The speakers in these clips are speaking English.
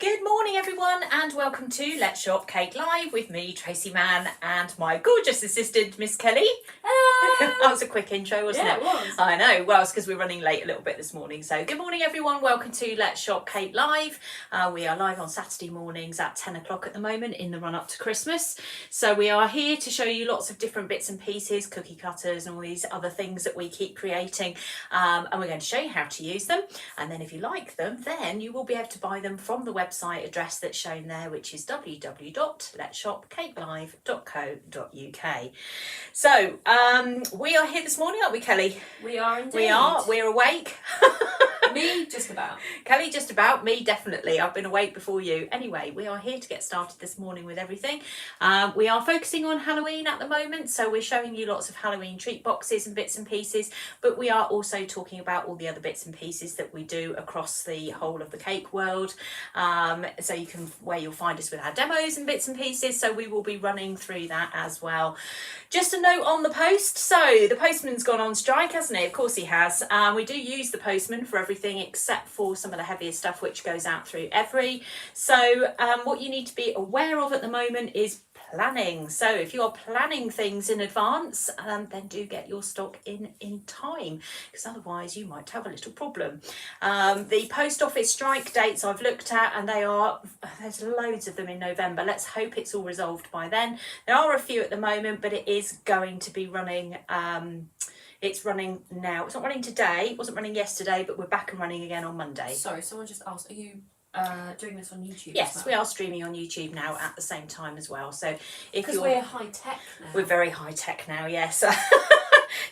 Good morning everyone and welcome to Let's Shop Cake Live with me, Tracy Mann, and my gorgeous assistant, Miss Kelly. That was a quick intro, wasn't it? Yeah, it was. I know, well, it's because we're running late a little bit this morning. So good morning everyone, welcome to Let's Shop Cake Live. We are live on Saturday mornings at 10 o'clock at the moment in the run up to Christmas. So we are here to show you lots of different bits and pieces, cookie cutters and all these other things that we keep creating. And we're going to show you how to use them. And then if you like them, then you will be able to buy them from the website address that's shown there, which is www.letsshopcakelive.co.uk. So we are here this morning, aren't we, Kelly? We are indeed. We are. We're awake. Me, just about. Kelly, just about. Me, definitely. I've been awake before you. Anyway, we are here to get started this morning with everything. We are focusing on Halloween at the moment, so we're showing you lots of Halloween treat boxes and bits and pieces, but we are also talking about all the other bits and pieces that we do across the whole of the cake world. So you can, where you'll find us with our demos and bits and pieces, so we will be running through that as well. Just a note on the post. So the postman's gone on strike, hasn't he? Of course he has. We do use the postman for everything except for some of the heavier stuff which goes out through every. So what you need to be aware of at the moment is planning. So if you are planning things in advance, then do get your stock in time, because otherwise you might have a little problem. The post office strike dates I've looked at, and there's loads of them in November. Let's hope it's all resolved by then. There are a few at the moment, but it is going to be running. It's running now. It's not running today. It wasn't running yesterday, but we're back and running again on Monday. Sorry, someone just asked, are you doing this on YouTube? Yes, as well? we are streaming on YouTube now at the same time as well. So if because we're high tech now. We're very high tech now, yes.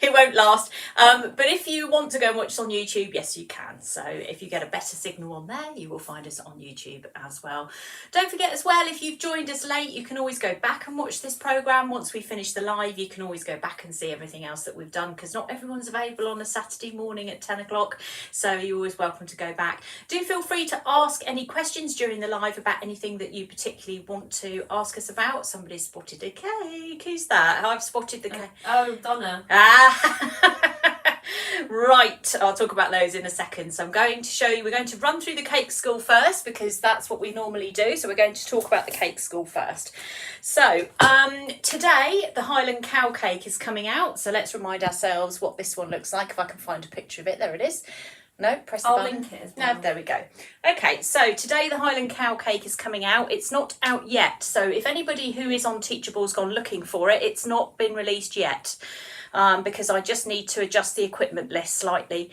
It won't last. But if you want to go and watch us on YouTube, yes, you can. So if you get a better signal on there, you will find us on YouTube as well. Don't forget as well, if you've joined us late, you can always go back and watch this programme. Once we finish the live, you can always go back and see everything else that we've done, because not everyone's available on a Saturday morning at 10 o'clock. So you're always welcome to go back. Do feel free to ask any questions during the live about anything that you particularly want to ask us about. Somebody's spotted a cake. Who's that? I've spotted the cake. Oh, Donna. Right, I'll talk about those in a second. So I'm going to show you, we're going to run through the cake school first, because that's what we normally do. So we're going to talk about the cake school first. So today the Highland cow cake is coming out. So let's remind ourselves what this one looks like. If I can find a picture of it, there it is. No, press the button. I'll link it as well. No, there we go. Okay, so today the Highland cow cake is coming out. It's not out yet. So if anybody who is on Teachable's gone looking for it, it's not been released yet. Because I just need to adjust the equipment list slightly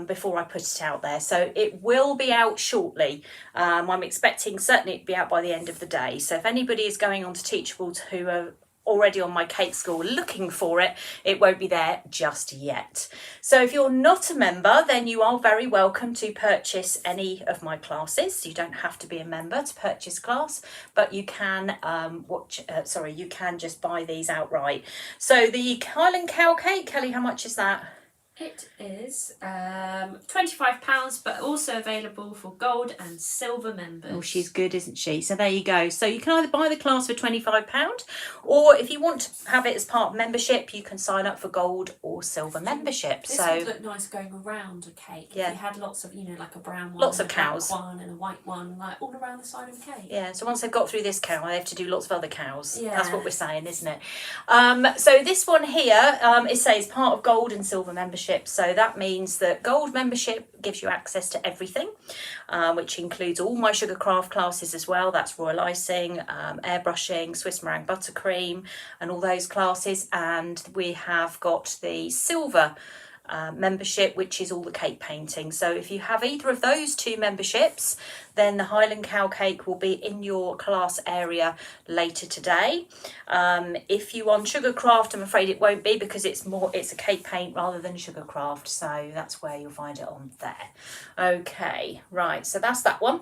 before I put it out there. So it will be out shortly. I'm expecting certainly to be out by the end of the day. So if anybody is going on to Teachable who are already on my cake school looking for it, it won't be there just yet. So if you're not a member, then you are very welcome to purchase any of my classes. You don't have to be a member to purchase class, but you can you can just buy these outright. So the Highland cow cake, Kelly, how much is that? It is £25, but also available for gold and silver members. Oh, she's good, isn't she? So there you go. So you can either buy the class for £25, or if you want to have it as part of membership, you can sign up for gold or silver membership. This so would look nice going around a cake. Yeah. If you had lots of, like a brown one, Lots of and a black cows. one and a white one, like all around the side of the cake. Yeah, so once they've got through this cow, they have to do lots of other cows. Yeah. That's what we're saying, isn't it? So this one here, it says part of gold and silver membership. So that means that gold membership gives you access to everything, which includes all my Sugarcraft classes as well. That's royal icing, airbrushing, Swiss meringue buttercream, and all those classes. And we have got the silver membership, which is all the cake painting. So if you have either of those two memberships, then the Highland cow cake will be in your class area later today. If you want Sugarcraft, I'm afraid it won't be, because it's a cake paint rather than Sugarcraft. So that's where you'll find it on there. Okay, right, so that's that one.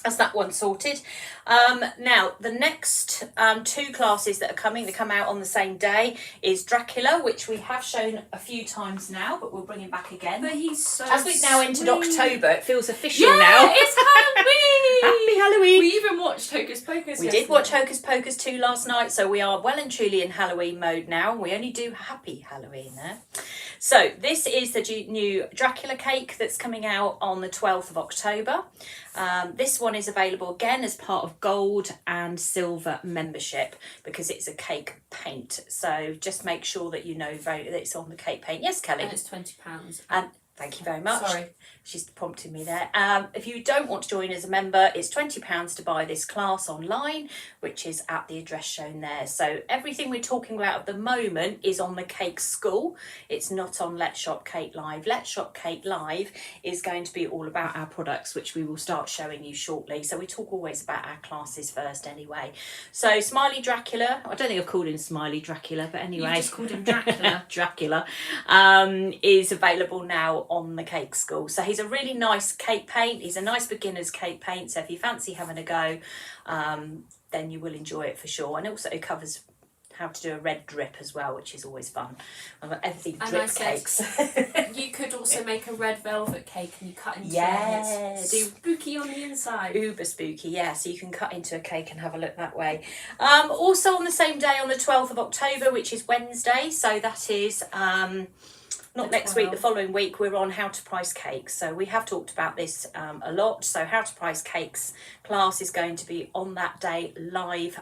That's that one sorted. Now, the next two classes that are coming, that come out on the same day, is Dracula, which we have shown a few times now, but we'll bring him back again. But he's so As we've now entered sweet. October, it feels official Yeah, now. it's Halloween! Happy Halloween! We even watched Hocus Pocus Pocus. We did watch Hocus Pocus 2 last night, so we are well and truly in Halloween mode now. We only do Happy Halloween there. So this is the new Dracula Cake that's coming out on the 12th of October. This one is available again as part of gold and silver membership because it's a cake paint. So just make sure that you know that it's on the cake paint. Yes, Kelly? And it's £20. And thank you very much. Sorry. She's prompting me there. If you don't want to join as a member, it's £20 to buy this class online, which is at the address shown there. So everything we're talking about at the moment is on the Cake School. It's not on Let's Shop Cake Live. Let's Shop Cake Live is going to be all about our products, which we will start showing you shortly. So we talk always about our classes first anyway. So Smiley Dracula, I don't think I've called him Smiley Dracula, but anyway. You just called him Dracula. Dracula is available now on the Cake School. So he's a really nice cake paint. He's a nice beginner's cake paint. So if you fancy having a go, then you will enjoy it for sure. And also it covers how to do a red drip as well, which is always fun. I've got everything drip cakes. You could also make a red velvet cake and you cut into Yeah, it. It's spooky on the inside. Uber spooky, yeah. So you can cut into a cake and have a look that way. Also on the same day, on the 12th of October, which is Wednesday. So that is... not next week, the following week, we're on How to Price Cakes. So we have talked about this a lot. So How to Price Cakes class is going to be on that day live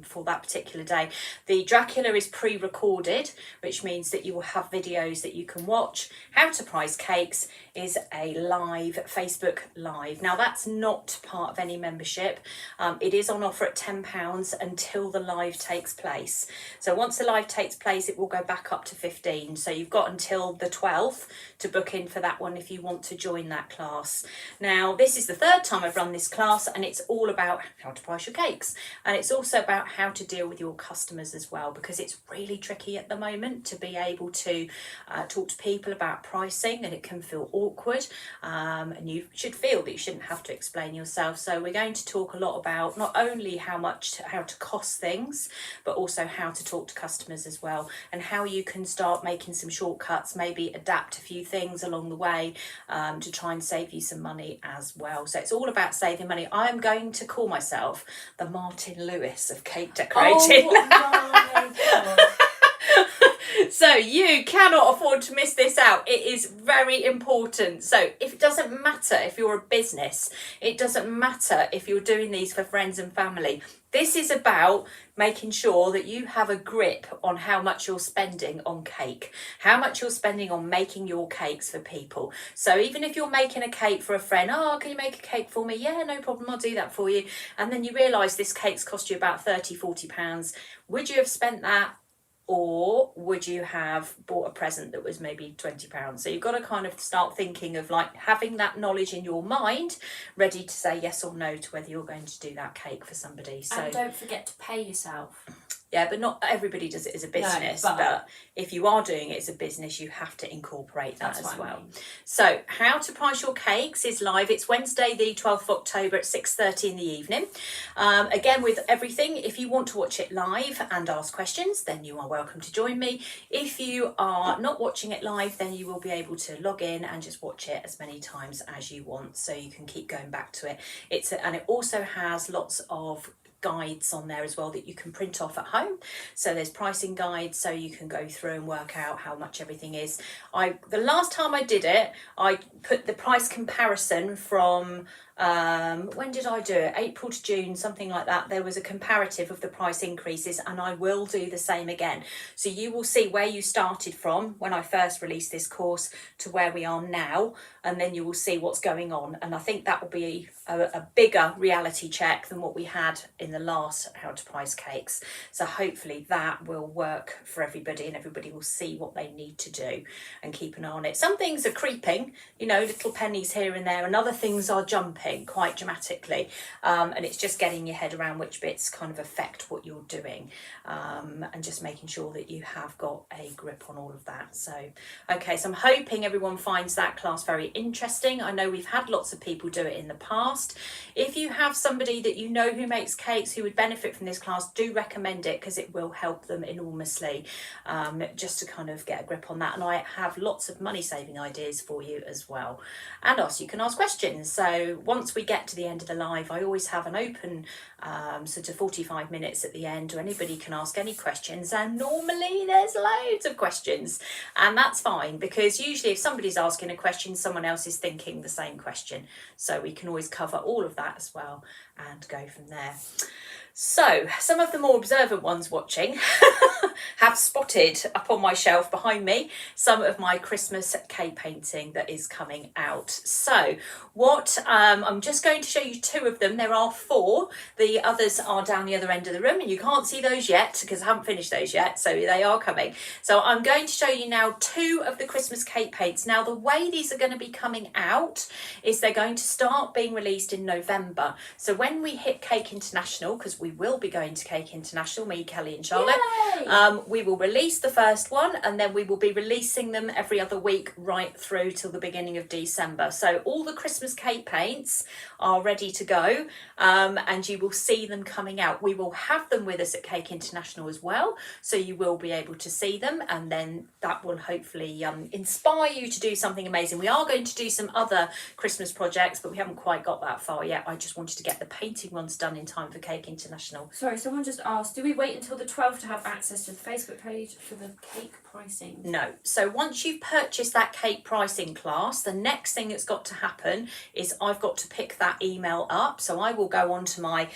for that particular day. The Dracula is pre-recorded, which means that you will have videos that you can watch. How to Price Cakes is a live Facebook Live. Now that's not part of any membership. It is on offer at £10 until the live takes place. So once the live takes place, it will go back up to 15. So you've got until the 12th to book in for that one if you want to join that class. Now this is the third time I've run this class and it's all about how to price your cakes, and it's also about how to deal with your customers as well, because it's really tricky at the moment to be able to talk to people about pricing, and it can feel awkward, and you should feel that you shouldn't have to explain yourself. So we're going to talk a lot about not only how to cost things, but also how to talk to customers as well, and how you can start making some shortcuts, maybe adapt a few things along the way to try and save you some money as well. So it's all about saving money. I am going to call myself the Martin Lewis of cake decorating. Oh my God. So you cannot afford to miss this out. It is very important. So if it doesn't matter if you're a business, it doesn't matter if you're doing these for friends and family. This is about making sure that you have a grip on how much you're spending on cake, how much you're spending on making your cakes for people. So even if you're making a cake for a friend, oh, can you make a cake for me? Yeah, no problem, I'll do that for you. And then you realise this cake's cost you about £30-40. Would you have spent that? Or would you have bought a present that was maybe £20? So you've got to kind of start thinking of like having that knowledge in your mind, ready to say yes or no to whether you're going to do that cake for somebody. So And don't forget to pay yourself. yeah, but not everybody does it as a business. No, but if you are doing it as a business, you have to incorporate that That's as what I well. mean. So How to Price Your Cakes is live. It's Wednesday the 12th of October at 6:30 in the evening. Again, with everything, if you want to watch it live and ask questions, then you are welcome to join me. If you are not watching it live, then you will be able to log in and just watch it as many times as you want, so you can keep going back to it. And it also has lots of guides on there as well that you can print off at home. So there's pricing guides, so you can go through and work out how much everything is. The last time I did it, I put the price comparison from when did I do it? April to June, something like that. There was a comparative of the price increases, and I will do the same again. So you will see where you started from when I first released this course to where we are now, and then you will see what's going on. And I think that will be a bigger reality check than what we had in the last How to Price Cakes. So hopefully that will work for everybody, and everybody will see what they need to do and keep an eye on it. Some things are creeping, little pennies here and there, and other things are jumping quite dramatically, and it's just getting your head around which bits kind of affect what you're doing, and just making sure that you have got a grip on all of that. So okay, so I'm hoping everyone finds that class very interesting. I know we've had lots of people do it in the past. If you have somebody that you know who makes cake cakes who would benefit from this class, do recommend it because it will help them enormously, just to kind of get a grip on that. And I have lots of money saving ideas for you as well. And also you can ask questions. So once we get to the end of the live, I always have an open sort of 45 minutes at the end where anybody can ask any questions, and normally there's loads of questions, and that's fine because usually if somebody's asking a question, someone else is thinking the same question, so we can always cover all of that as well and go from there. So some of the more observant ones watching have spotted up on my shelf behind me some of my Christmas cake painting that is coming out. So what I'm just going to show you 2 of them. There are 4. The others are down the other end of the room and you can't see those yet because I haven't finished those yet, so they are coming. So I'm going to show you now 2 of the Christmas cake paints. Now the way these are going to be coming out is they're going to start being released in November. So when we hit Cake International, because we will be going to Cake International, me, Kelly and Charlotte, we will release the first one and then we will be releasing them every other week right through till the beginning of December. So all the Christmas cake paints are ready to go, and you will see them coming out. We will have them with us at Cake International as well, so you will be able to see them, and then that will hopefully inspire you to do something amazing. We are going to do some other Christmas projects, but we haven't quite got that far yet. I just wanted to get the painting ones done in time for Cake International. Sorry, someone just asked, do we wait until the 12th to have access to the Facebook page for the cake pricing? No. So once you've purchased that cake pricing class, the next thing that's got to happen is I've got to pick that email up. So I will go onto my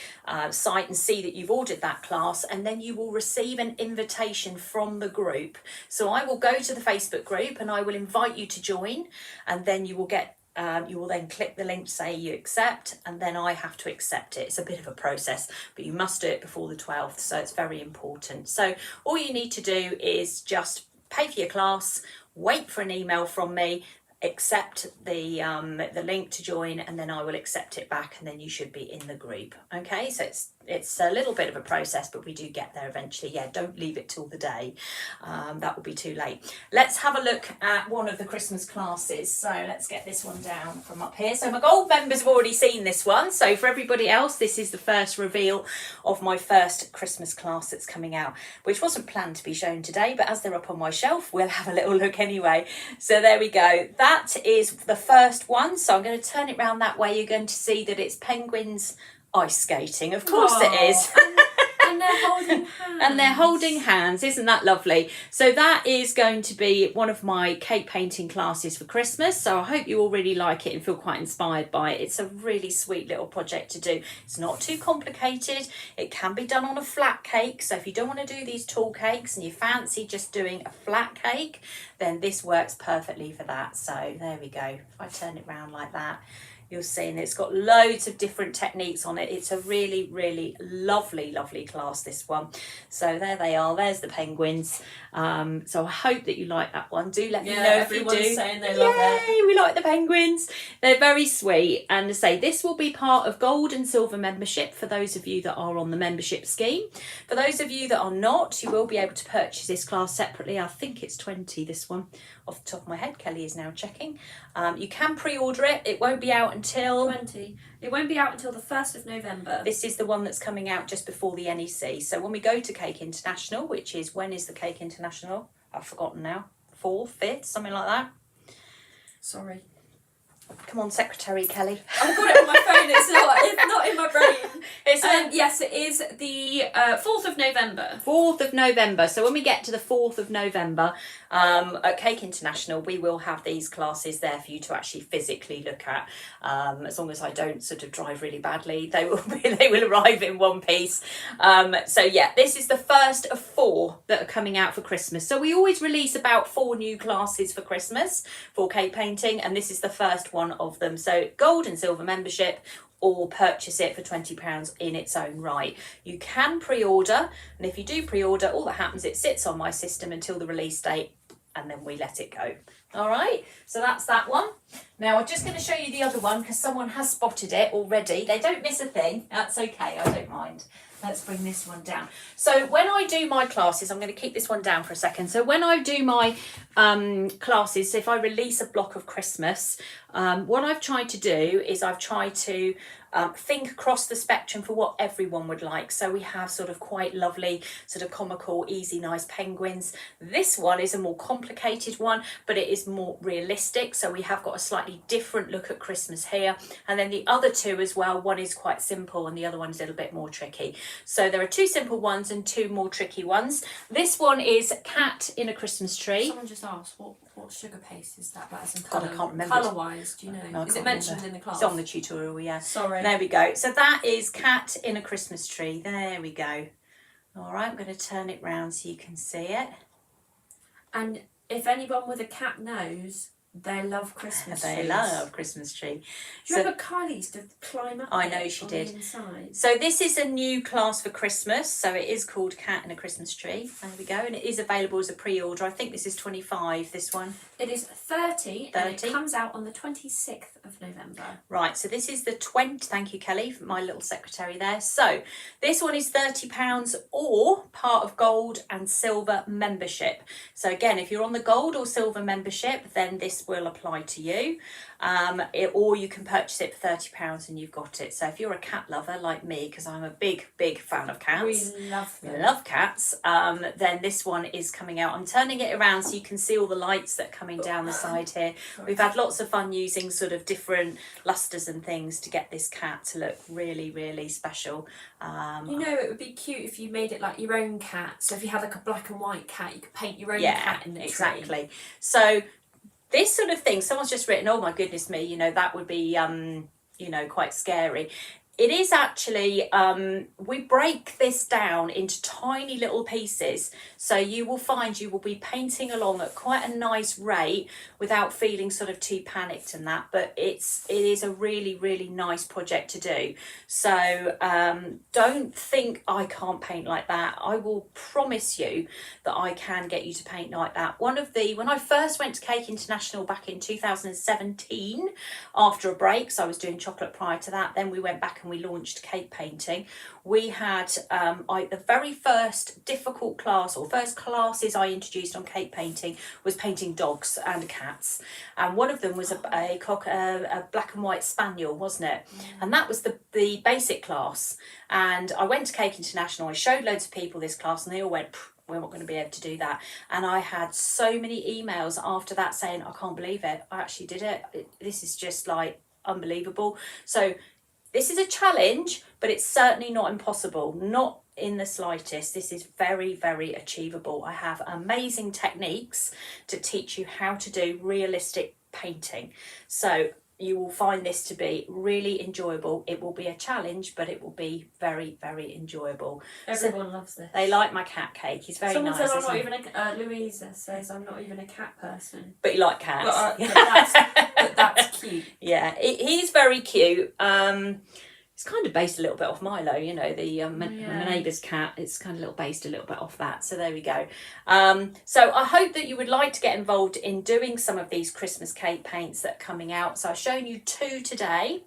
site and see that you've ordered that class, and then you will receive an invitation from the group. So I will go to the Facebook group and I will invite you to join, and then you will get you will then click the link to say you accept, and then I have to accept it. It's a bit of a process, but you must do it before the 12th, so it's very important. So all you need to do is just pay for your class, wait for an email from me, accept the link to join, and then I will accept it back, and then you should be in the group. Okay, so it's a little bit of a process, but we do get there eventually. Yeah, don't leave it till the day. That will be too late. Let's have a look at one of the Christmas classes. So let's get this one down from up here. So my gold members have already seen this one. So for everybody else, this is the first reveal of my first Christmas class that's coming out, which wasn't planned to be shown today, but as they're up on my shelf, we'll have a little look anyway. So there we go. That is the first one. So I'm going to turn it around that way. You're going to see that it's penguins ice skating. Of course it is. And they're holding hands. And they're holding hands. Isn't that lovely? So that is going to be one of my cake painting classes for Christmas. So I hope you all really like it and feel quite inspired by it. It's a really sweet little project to do. It's not too complicated. It can be done on a flat cake. So if you don't want to do these tall cakes and you fancy just doing a flat cake, then this works perfectly for that. So there we go. If I turn it around like that, you'll see, and it's got loads of different techniques on it. It's a really, really lovely, lovely class, this one. So there they are. There's the penguins. So I hope that you like that one. Do let me know if you do. Everyone's saying they love it. Yay, we like the penguins. They're very sweet. And to say, this will be part of gold and silver membership for those of you that are on the membership scheme. For those of you that are not, you will be able to purchase this class separately. I think it's 20, this one, off the top of my head. Kelly is now checking. You can pre-order it. It won't be out until 20. It won't be out until the 1st of November. This is the one that's coming out just before the NEC. So when we go to Cake International, which is, when is the Cake International? I've forgotten now. 4th, 5th, something like that. Sorry. Come on, Secretary Kelly. I've got it on my phone. It's not in my brain. Yes, it is the 4th of November. 4th of November. So when we get to the 4th of November at Cake International, we will have these classes there for you to actually physically look at. As long as I don't sort of drive really badly, they will arrive in one piece. So yeah, this is the first of 4 that are coming out for Christmas. So we always release about 4 new classes for Christmas for cake painting, and this is the first one of them. So gold and silver membership, or purchase it for £20 in its own right. You can pre-order, and if you do pre-order, all that happens, it sits on my system until the release date, and then we let it go. All right, so that's that one. Now I'm just going to show you the other one because someone has spotted it already. They don't miss a thing. That's okay, I don't mind. Let's bring this one down. So when I do my classes, I'm going to keep this one down for a second. So when I do my classes, if I release a block of Christmas, what I've tried to do is I've tried to think across the spectrum for what everyone would like. So we have sort of quite lovely, sort of comical, easy, nice penguins. This one is a more complicated one, but it is more realistic. So we have got a slightly different look at Christmas here. And then the other two as well, one is quite simple and the other one is a little bit more tricky. So there are two simple ones and two more tricky ones. This one is Cat in a Christmas Tree. Someone just asked, what sugar paste is that? That's in God, colour. I can't remember. Colour-wise, do you know? No, Is it mentioned in the class? It's on the tutorial, yeah. Sorry. There we go. So that is Cat in a Christmas Tree. There we go. All right, I'm going to turn it round so you can see it. And if anyone with a cat knows, they love Christmas trees. They love Christmas tree. Do you remember Kylie used to climb up? I know she did. The inside? So this is a new class for Christmas. So it is called Cat in a Christmas Tree. There we go. And it is available as a pre-order. I think this is 25, this one. It is 30, 30. And it comes out on the 26th of November. Right, so this is the 20, thank you Kelly, my little secretary there. So this one is £30 or part of gold and silver membership. So again, if you're on the gold or silver membership, then this will apply to you. Or you can purchase it for £30 and you've got it. So if you're a cat lover like me, because I'm a big fan of cats, We love them. we love cats, then this one is coming out. I'm turning it around so you can see all the lights that are coming down the side here. We've had lots of fun using sort of different lustres and things to get this cat to look really special. You know, it would be cute if you made it like your own cat. So if you had like a black and white cat, you could paint your own cat in the tree. Exactly. So this sort of thing, someone's just written, oh my goodness me, you know, that would be, you know, quite scary. It is actually, we break this down into tiny little pieces. So you will find you will be painting along at quite a nice rate without feeling sort of too panicked and that. But it is a really nice project to do. So don't think I can't paint like that. I will promise you that I can get you to paint like that. When I first went to Cake International back in 2017, after a break, so I was doing chocolate prior to that, then we went back and we launched cake painting. We had the very first difficult class or first classes I introduced on cake painting was painting dogs and cats, and one of them was a black and white spaniel, wasn't it? And that was the basic class. And I went to Cake International, I showed loads of people this class and they all went, we're not going to be able to do that. And I had so many emails after that saying, I can't believe it, I actually did it. This is just like unbelievable. So this is a challenge, but it's certainly not impossible, not in the slightest. This is very achievable. I have amazing techniques to teach you how to do realistic painting. So you will find this to be really enjoyable. It will be a challenge, but it will be very enjoyable. Everyone loves this. They like my cat cake. He's very Someone nice. says I'm not even a Louisa says I'm not even a cat person. But you like cats. But that's cute. Yeah, he's very cute. It's kind of based a little bit off Milo, you know, my neighbour's cat. It's kind of based a little bit off that. So there we go. So I hope that you would like to get involved in doing some of these Christmas cake paints that are coming out. So I've shown you 2 today,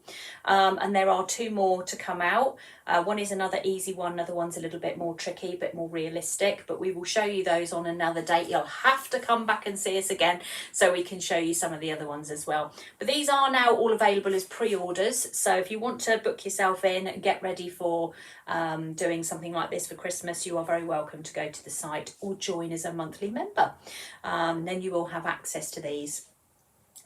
and there are 2 more to come out. One is another easy one, another one's a little bit more tricky, a bit more realistic, but we will show you those on another date. You'll have to come back and see us again so we can show you some of the other ones as well. But these are now all available as pre-orders, so if you want to book yourself in and get ready for doing something like this for Christmas, you are very welcome to go to the site or join as a monthly member. Then you will have access to these.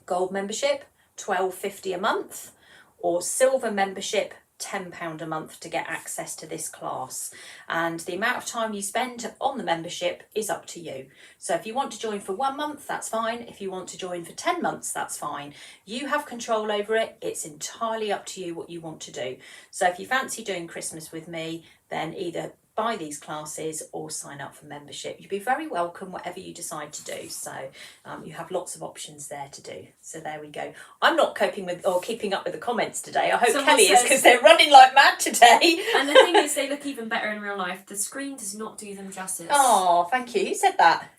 Gold membership, £12.50 a month, or silver membership, £10 a month to get access to this class. And the amount of time you spend on the membership is up to you. So if you want to join for 1 month, that's fine. If you want to join for 10 months, that's fine. You have control over it. It's entirely up to you what you want to do. So if you fancy doing Christmas with me, then either buy these classes or sign up for membership. You'd be very welcome whatever you decide to do. So you have lots of options there to do. So there we go. I'm not coping with or keeping up with the comments today. I hope Someone Kelly is, says- because they're running like mad today. And the thing is, they look even better in real life. The screen does not do them justice. Oh, thank you. Who said that?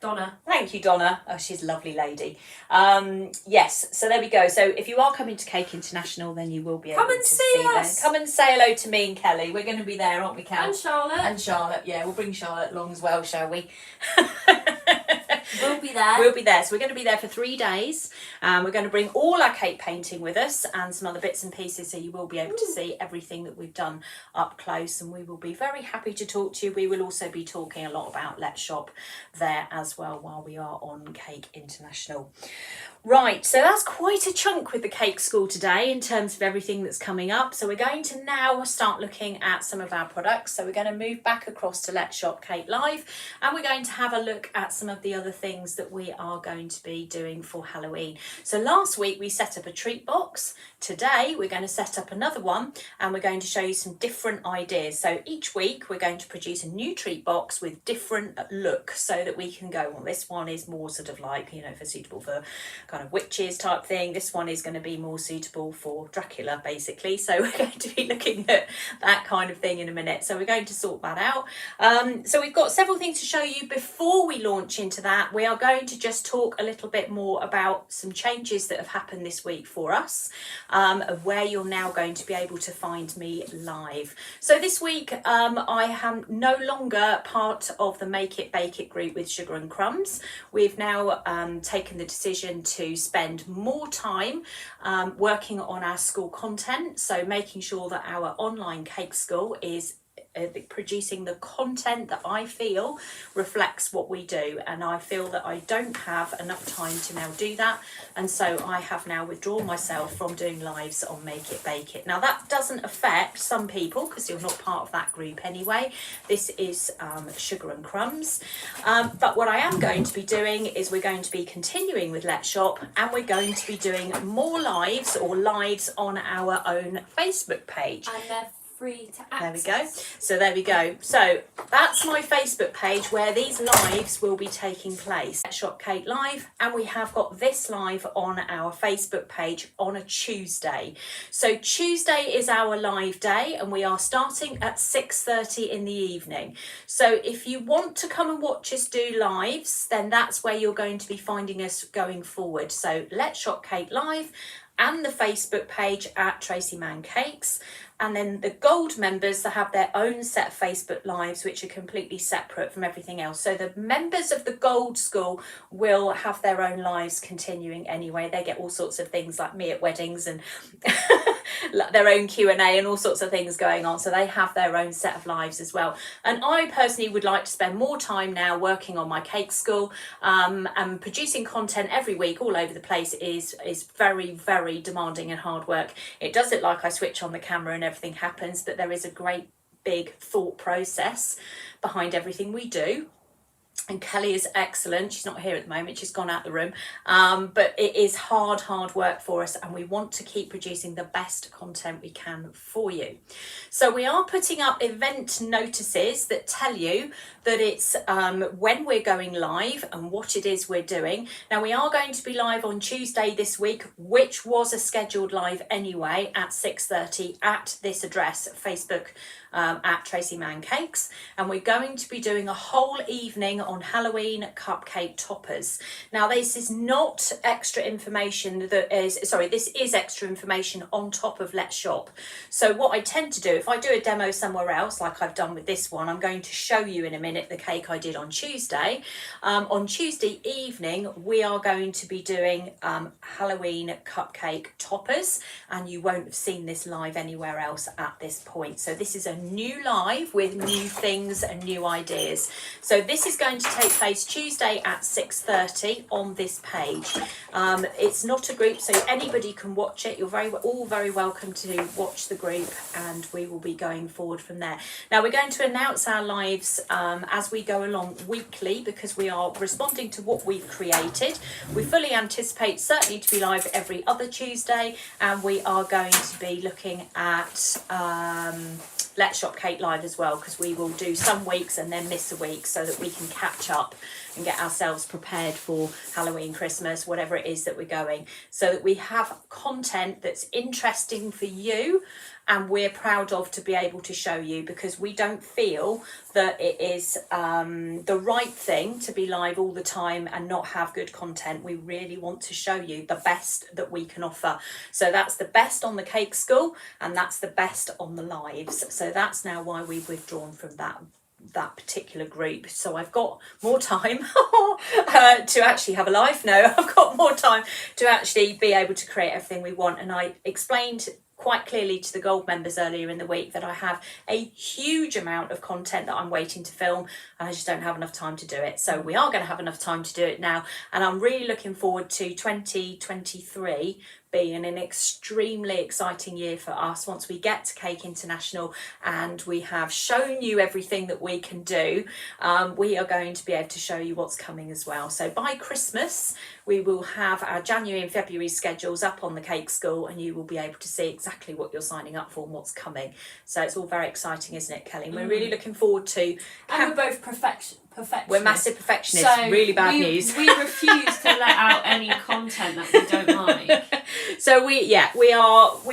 Donna. Thank you, Donna. Oh, she's a lovely lady. Yes, so there we go. So if you are coming to Cake International, then you will be able to see us. them. Come and say hello to me and Kelly. We're going to be there, aren't we, Kel? And Charlotte. And Charlotte, yeah. We'll bring Charlotte along as well, shall we? We'll be there. We'll be there. So we're going to be there for 3 days. We're going to bring all our cake painting with us and some other bits and pieces, so you will be able to see everything that we've done up close, and we will be very happy to talk to you. We will also be talking a lot about Let's Shop there as well while we are on Cake International. Right, so that's quite a chunk with the cake school today in terms of everything that's coming up. So we're going to now start looking at some of our products. So we're going to move back across to Let's Shop Cake Live, and we're going to have a look at some of the other things that we are going to be doing for Halloween. So last week we set up a treat box. Today we're going to set up another one, and we're going to show you some different ideas. So each week we're going to produce a new treat box with different looks, so that we can go, well, this one is more sort of like, you know, for suitable for kind of witches type thing. This one is going to be more suitable for Dracula, basically. So we're going to be looking at that kind of thing in a minute. So we're going to sort that out. So we've got several things to show you. Before we launch into that, we are going to just talk a little bit more about some changes that have happened this week for us, of where you're now going to be able to find me live. So this week I am no longer part of the Make It Bake It group with Sugar and Crumbs. We've now taken the decision to spend more time working on our school content, so making sure that our online cake school is producing the content that I feel reflects what we do, and I feel that I don't have enough time to now do that, and so I have now withdrawn myself from doing lives on Make It Bake It. Now that doesn't affect some people because you're not part of that group anyway. This is Sugar and Crumbs, but what I am going to be doing is we're going to be continuing with Let's Shop, and we're going to be doing more lives on our own Facebook page. And they're free to access. There we go. So there we go. So that's my Facebook page where these lives will be taking place. Let's Shop Cake Live, and we have got this live on our Facebook page on a Tuesday. So Tuesday is our live day, and we are starting at 6:30 in the evening. So if you want to come and watch us do lives, then that's where you're going to be finding us going forward. So Let's Shop Cake Live and the Facebook page at Tracy Mann Cakes. And then the gold members that have their own set of Facebook lives, which are completely separate from everything else. So the members of the gold school will have their own lives continuing anyway. They get all sorts of things like me at weddings and their own Q&A and all sorts of things going on. So they have their own set of lives as well. And I personally would like to spend more time now working on my cake school, and producing content every week all over the place is very, very demanding and hard work. It does it like I switch on the camera and everything happens, but there is a great big thought process behind everything we do. And Kelly is excellent. She's not here at the moment. She's gone out the room. But it is hard work for us, and we want to keep producing the best content we can for you. So we are putting up event notices that tell you that it's when we're going live and what it is we're doing. Now we are going to be live on Tuesday this week, which was a scheduled live anyway at 6:30 at this address, Facebook, at Tracy Mann Cakes, and we're going to be doing a whole evening on Halloween cupcake toppers. Now this is not extra information this is extra information on top of Let's Shop. So what I tend to do, if I do a demo somewhere else like I've done with this one, I'm going to show you in a minute the cake I did on Tuesday. On Tuesday evening we are going to be doing Halloween cupcake toppers, and you won't have seen this live anywhere else at this point. So this is a new live with new things and new ideas. So this is going to take place Tuesday at 6:30 on this page. It's not a group, so anybody can watch it. You're all very welcome to watch the group, and we will be going forward from there. Now we're going to announce our lives as we go along weekly, because we are responding to what we've created. We fully anticipate certainly to be live every other Tuesday, and we are going to be looking at Let's Shop Cake Live as well, because we will do some weeks and then miss a week so that we can catch up and get ourselves prepared for Halloween, Christmas, whatever it is that we're going, so that we have content that's interesting for you and we're proud of to be able to show you, because we don't feel that it is the right thing to be live all the time and not have good content. We really want to show you the best that we can offer. So that's the best on the Cake School, and that's the best on the lives. So that's now why we've withdrawn from that particular group. So I've got more time to actually have a life now. I've got more time to actually be able to create everything we want. And I explained quite clearly to the gold members earlier in the week that I have a huge amount of content that I'm waiting to film, and I just don't have enough time to do it. So we are going to have enough time to do it now, and I'm really looking forward to 2023 being an extremely exciting year for us once we get to Cake International and we have shown you everything that we can do. We are going to be able to show you what's coming as well. So by Christmas we will have our January and February schedules up on the Cake School, and you will be able to see exactly what you're signing up for and what's coming. So it's all very exciting, isn't it, Kelly? We're really looking forward to... And we're both perfectionists. We're massive perfectionists. So really bad news. We refuse to let out any content that we don't like. So we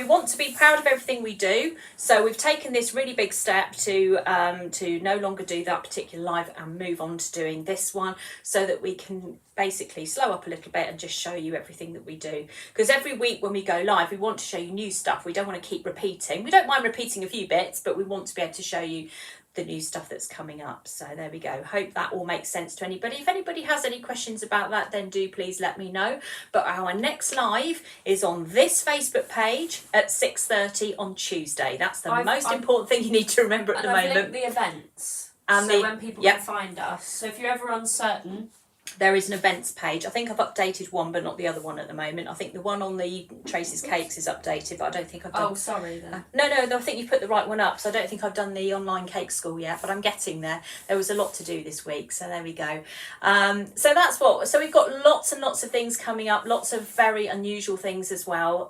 want to be proud of everything we do. So we've taken this really big step to no longer do that particular live and move on to doing this one, so that we can basically slow up a little bit and just show you everything that we do. Because every week when we go live, we want to show you new stuff. We don't want to keep repeating. We don't mind repeating a few bits, but we want to be able to show you the new stuff that's coming up. So there we go. Hope that all makes sense to anybody. If anybody has any questions about that, then do please let me know. But our next live is on this Facebook page at 6:30 on Tuesday. That's the most important thing you need to remember at the moment. I've linked the events, and so when people can find us. So if you're ever uncertain, there is an events page. I think I've updated one, but not the other one at the moment. I think the one on the Tracy's Cakes is updated, but I don't think I've done... Oh, sorry then. No, I think you put the right one up, so I don't think I've done the online cake school yet, but I'm getting there. There was a lot to do this week, so there we go. So we've got lots and lots of things coming up, lots of very unusual things as well,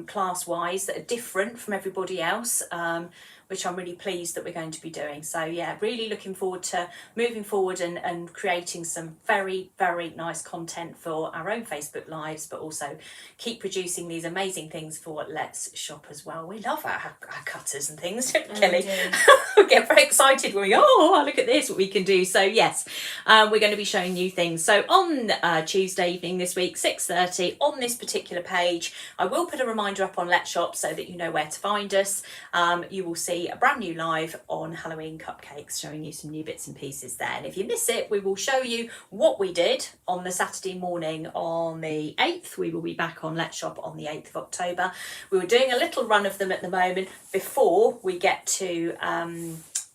class-wise, that are different from everybody else, which I'm really pleased that we're going to be doing. So yeah, really looking forward to moving forward and creating some very, very nice content for our own Facebook Lives, but also keep producing these amazing things for Let's Shop as well. We love our cutters and things, don't we, Kelly? We get very excited when we go, oh, look at this, what we can do. So yes, we're going to be showing new things. So on Tuesday evening this week, 6:30, on this particular page, I will put a reminder up on Let's Shop so that you know where to find us. You will see a brand new live on Halloween cupcakes, showing you some new bits and pieces there. And if you miss it, we will show you what we did on the Saturday morning on the 8th. We will be back on Let's Shop on the 8th of October. We were doing a little run of them at the moment before we get to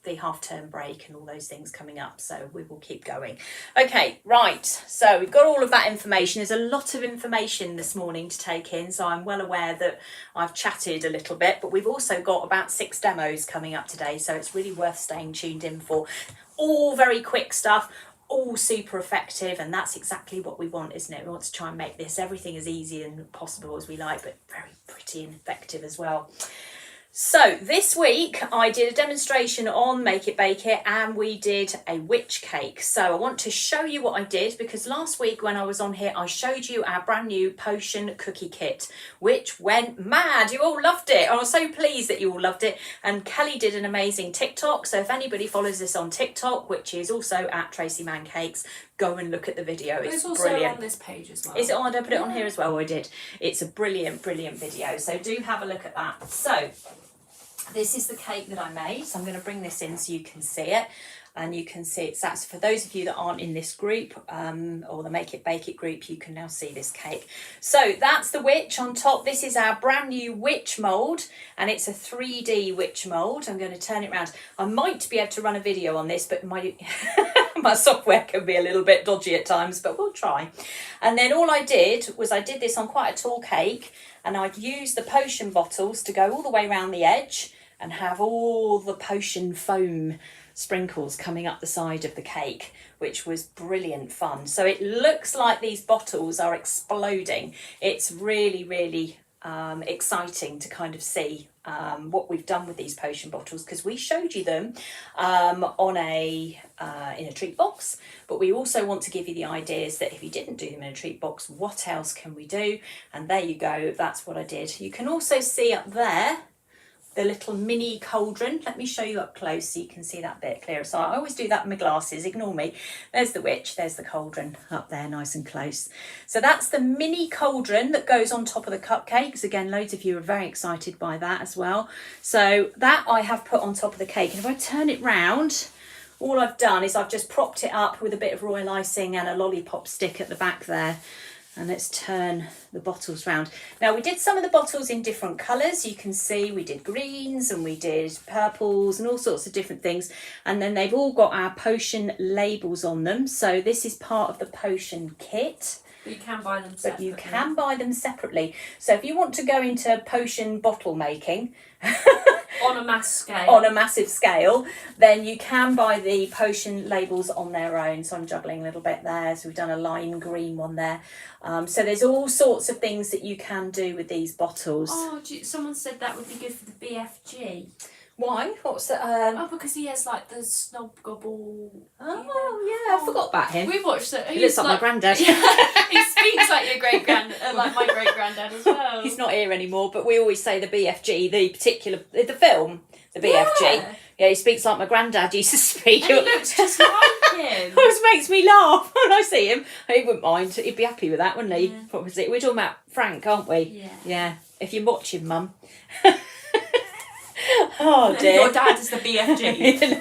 the half-term break and all those things coming up, so we will keep going. Okay, right, so we've got all of that information. There's a lot of information this morning to take in, so I'm well aware that I've chatted a little bit, but we've also got about 6 demos coming up today, so it's really worth staying tuned in for. All very quick stuff, all super effective, and that's exactly what we want, isn't it? We want to try and make this everything as easy and possible as we like, but very pretty and effective as well. So this week I did a demonstration on Make It Bake It, and we did a witch cake. So I want to show you what I did, because last week when I was on here I showed you our brand new potion cookie kit, which went mad. You all loved it. I was so pleased that you all loved it, and Kelly did an amazing TikTok. So if anybody follows us on TikTok, which is also at Tracy Man Cakes, go and look at the video. It's also brilliant. On this page as well. Is it on? Did I put it on here as well? I did. It's a brilliant video, so do have a look at that. So this is the cake that I made, so I'm going to bring this in so you can see it, and you can see that's for those of you that aren't in this group, or the Make It Bake It group, you can now see this cake. So that's the witch on top. This is our brand new witch mould, and it's a 3D witch mould. I'm going to turn it around. I might be able to run a video on this, but my my software can be a little bit dodgy at times, but we'll try. And then all I did was I did this on quite a tall cake, and I'd used the potion bottles to go all the way around the edge and have all the potion foam sprinkles coming up the side of the cake, which was brilliant fun. So it looks like these bottles are exploding. It's really exciting to kind of see what we've done with these potion bottles, because we showed you them on in a treat box, but we also want to give you the ideas that if you didn't do them in a treat box, what else can we do? And there you go, that's what I did. You can also see up there the little mini cauldron. Let me show you up close so you can see that bit clearer. So I always do that with my glasses, ignore me. There's the witch, there's the cauldron up there nice and close. So that's the mini cauldron that goes on top of the cupcakes. Again, loads of you are very excited by that as well. So that I have put on top of the cake. And if I turn it round, all I've done is I've just propped it up with a bit of royal icing and a lollipop stick at the back there. And let's turn the bottles round. Now we did some of the bottles in different colours. You can see we did greens and we did purples and all sorts of different things. And then they've all got our potion labels on them. So this is part of the potion kit. But you can buy them separately. But you can buy them separately. So if you want to go into potion bottle making on a massive scale, then you can buy the potion labels on their own. So I'm juggling a little bit there. So we've done a lime green one there. So there's all sorts of things that you can do with these bottles. Oh, someone said that would be good for the BFG. Why? What's that? Oh, because he has like the snob gobble. Oh, yeah, I forgot about him. We watched it. He looks like my granddad. He speaks like your great grand, like my great granddad as well. He's not here anymore, but we always say the BFG, the film, the BFG. Yeah, he speaks like my granddad used to speak. And he looks just like him. It always makes me laugh when I see him. He wouldn't mind. He'd be happy with that, wouldn't he? Yeah. Probably. We're talking about Frank, aren't we? Yeah. Yeah. If you're watching, Mum. Oh dear. Your dad is the BFG.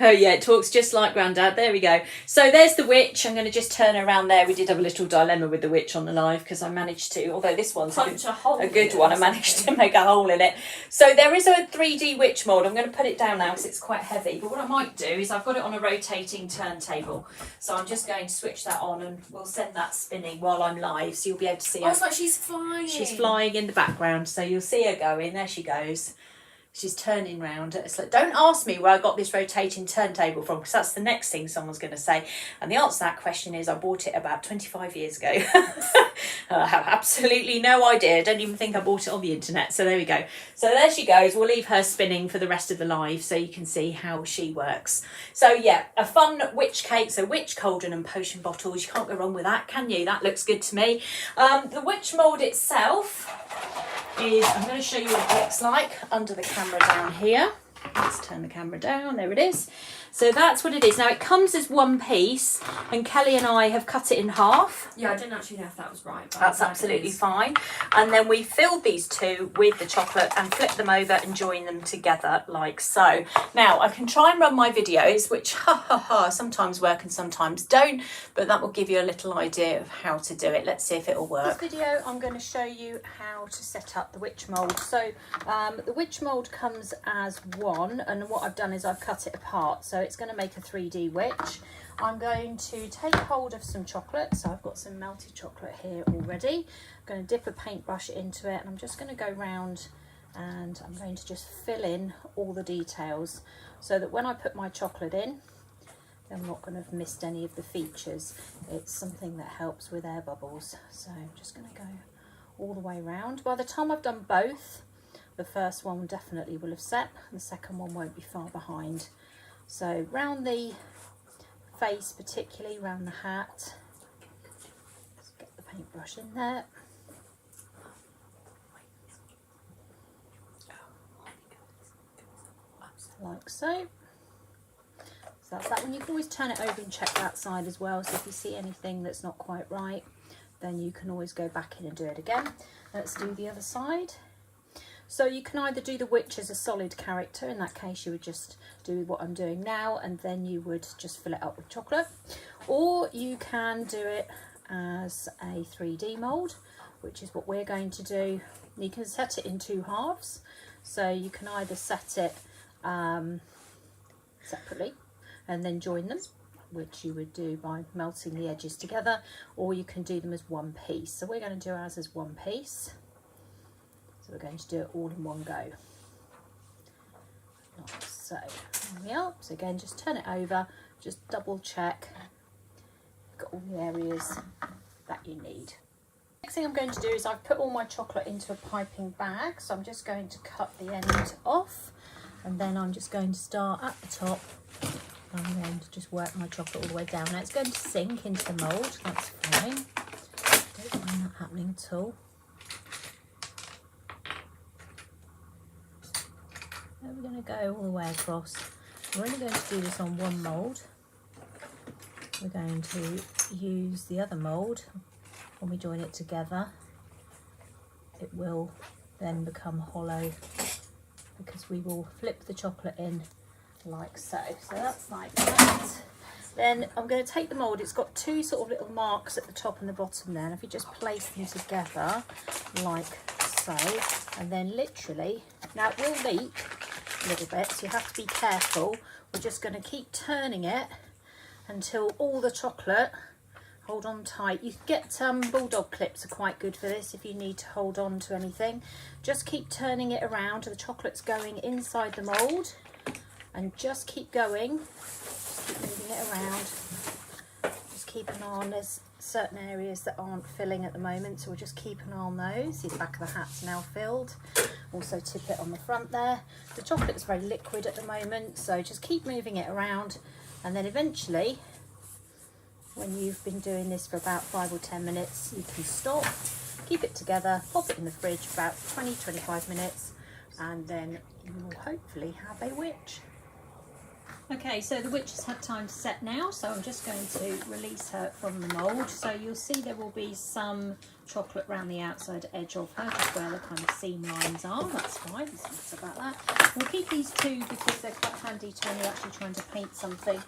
Oh yeah, it talks just like Grandad. There we go. So there's the witch. I'm going to just turn her around there. We did have a little dilemma with the witch on the live because I managed to, although this one's a good one, I managed to make a hole in it. So there is a 3D witch mould. I'm going to put it down now because it's quite heavy. But what I might do is I've got it on a rotating turntable. So I'm just going to switch that on and we'll send that spinning while I'm live. So you'll be able to see her. Oh, it's like she's flying. She's flying in the background. So you'll see her going. There she goes. She's turning round. It's like, don't ask me where I got this rotating turntable from because that's the next thing someone's going to say. And the answer to that question is I bought it about 25 years ago. I have absolutely no idea. I don't even think I bought it on the internet. So there we go. So there she goes. We'll leave her spinning for the rest of the live so you can see how she works. So yeah, a fun witch cake. So witch cauldron and potion bottles. You can't go wrong with that, can you? That looks good to me. The witch mould itself is, I'm going to show you what it looks like under the camera down here. Let's turn the camera down, there it is. So that's what it is. Now it comes as one piece and Kelly and I have cut it in half. Yeah, I didn't actually know if that was right. But that's absolutely fine. And then we filled these two with the chocolate and flip them over and join them together like so. Now I can try and run my videos, which sometimes work and sometimes don't, but that will give you a little idea of how to do it. Let's see if it'll work. This video I'm going to show you how to set up the witch mould. So the witch mould comes as one, and what I've done is I've cut it apart. So it's going to make a 3D witch. I'm going to take hold of some chocolate. So I've got some melted chocolate here already. I'm going to dip a paintbrush into it and I'm just going to go round and I'm going to just fill in all the details so that when I put my chocolate in, I'm not going to have missed any of the features. It's something that helps with air bubbles. So I'm just going to go all the way round. By the time I've done both, the first one definitely will have set and the second one won't be far behind. So round the face, particularly round the hat. Let's get the paintbrush in there. Like so. So that's that one. You can always turn it over and check that side as well. So if you see anything that's not quite right, then you can always go back in and do it again. Let's do the other side. So you can either do the witch as a solid character, in that case you would just do what I'm doing now and then you would just fill it up with chocolate, or you can do it as a 3D mould, which is what we're going to do. You can set it in two halves, so you can either set it separately and then join them, which you would do by melting the edges together, or you can do them as one piece. So we're going to do ours as one piece. So we're going to do it all in one go. Like so. There we are. So again, just turn it over, just double check you've got all the areas that you need. Next thing I'm going to do is I've put all my chocolate into a piping bag, so I'm just going to cut the end off, and then I'm just going to start at the top. I'm going to just work my chocolate all the way down. Now it's going to sink into the mould, that's fine. I don't mind that happening at all. Then we're going to go all the way across. We're only going to do this on one mould. We're going to use the other mould. When we join it together, it will then become hollow because we will flip the chocolate in like so. So that's like that. Then I'm going to take the mould. It's got two sort of little marks at the top and the bottom there. And if you just place them together like so, and then literally, now it will leak a little bit, so you have to be careful. We're just going to keep turning it until all the chocolate, hold on tight. You can get bulldog clips are quite good for this if you need to hold on to anything. Just keep turning it around till the chocolate's going inside the mould, and just keep going. Just keep moving it around. Just keep an eye on, there's certain areas that aren't filling at the moment, so we'll just keep an eye on those. See, the back of the hat's now filled. Also tip it on the front there. The chocolate is very liquid at the moment, so just keep moving it around, and then eventually, when you've been doing this for about 5 or 10 minutes, you can stop, keep it together, pop it in the fridge for about 20-25 minutes, and then you will hopefully have a witch. Okay, so the witch has had time to set now, so I'm just going to release her from the mould. So you'll see there will be some chocolate around the outside edge of her, just where the kind of seam lines are. That's fine, there's nothing about that. We'll keep these two because they're quite handy to when you're actually trying to paint something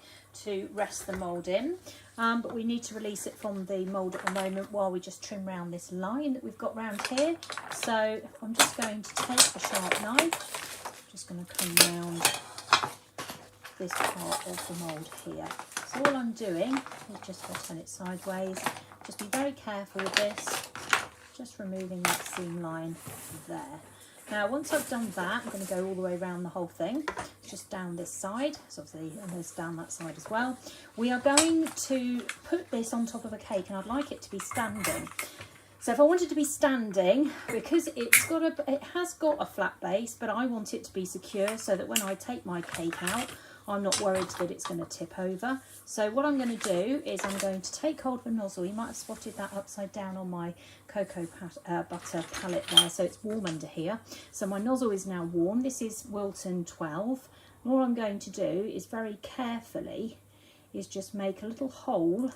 to rest the mould in. But we need to release it from the mould at the moment while we just trim round this line that we've got round here. So I'm just going to take a sharp knife, just going to come round this part of the mould here. So all I'm doing is just going to turn it sideways. Just be very careful with this, just removing that seam line there. Now once I've done that, I'm going to go all the way around the whole thing, just down this side, so obviously, and there's down that side as well. We are going to put this on top of a cake, and I'd like it to be standing. So if I want it to be standing, because it has got a flat base, but I want it to be secure so that when I take my cake out, I'm not worried that it's going to tip over. So what I'm going to do is I'm going to take hold of a nozzle. You might have spotted that upside down on my cocoa butter palette there, so it's warm under here. So my nozzle is now warm. This is Wilton 12. And all I'm going to do is very carefully is just make a little hole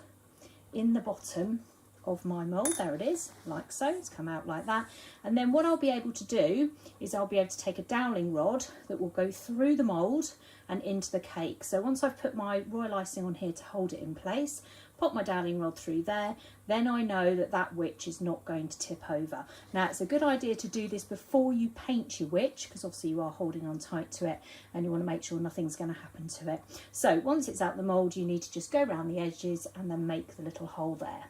in the bottom of my mould. There it is, like so. It's come out like that. And then what I'll be able to do is I'll be able to take a doweling rod that will go through the mould and into the cake. So once I've put my royal icing on here to hold it in place, pop my doweling rod through there, then I know that that witch is not going to tip over. Now it's a good idea to do this before you paint your witch, because obviously you are holding on tight to it and you want to make sure nothing's going to happen to it. So once it's out the mould, you need to just go around the edges and then make the little hole there.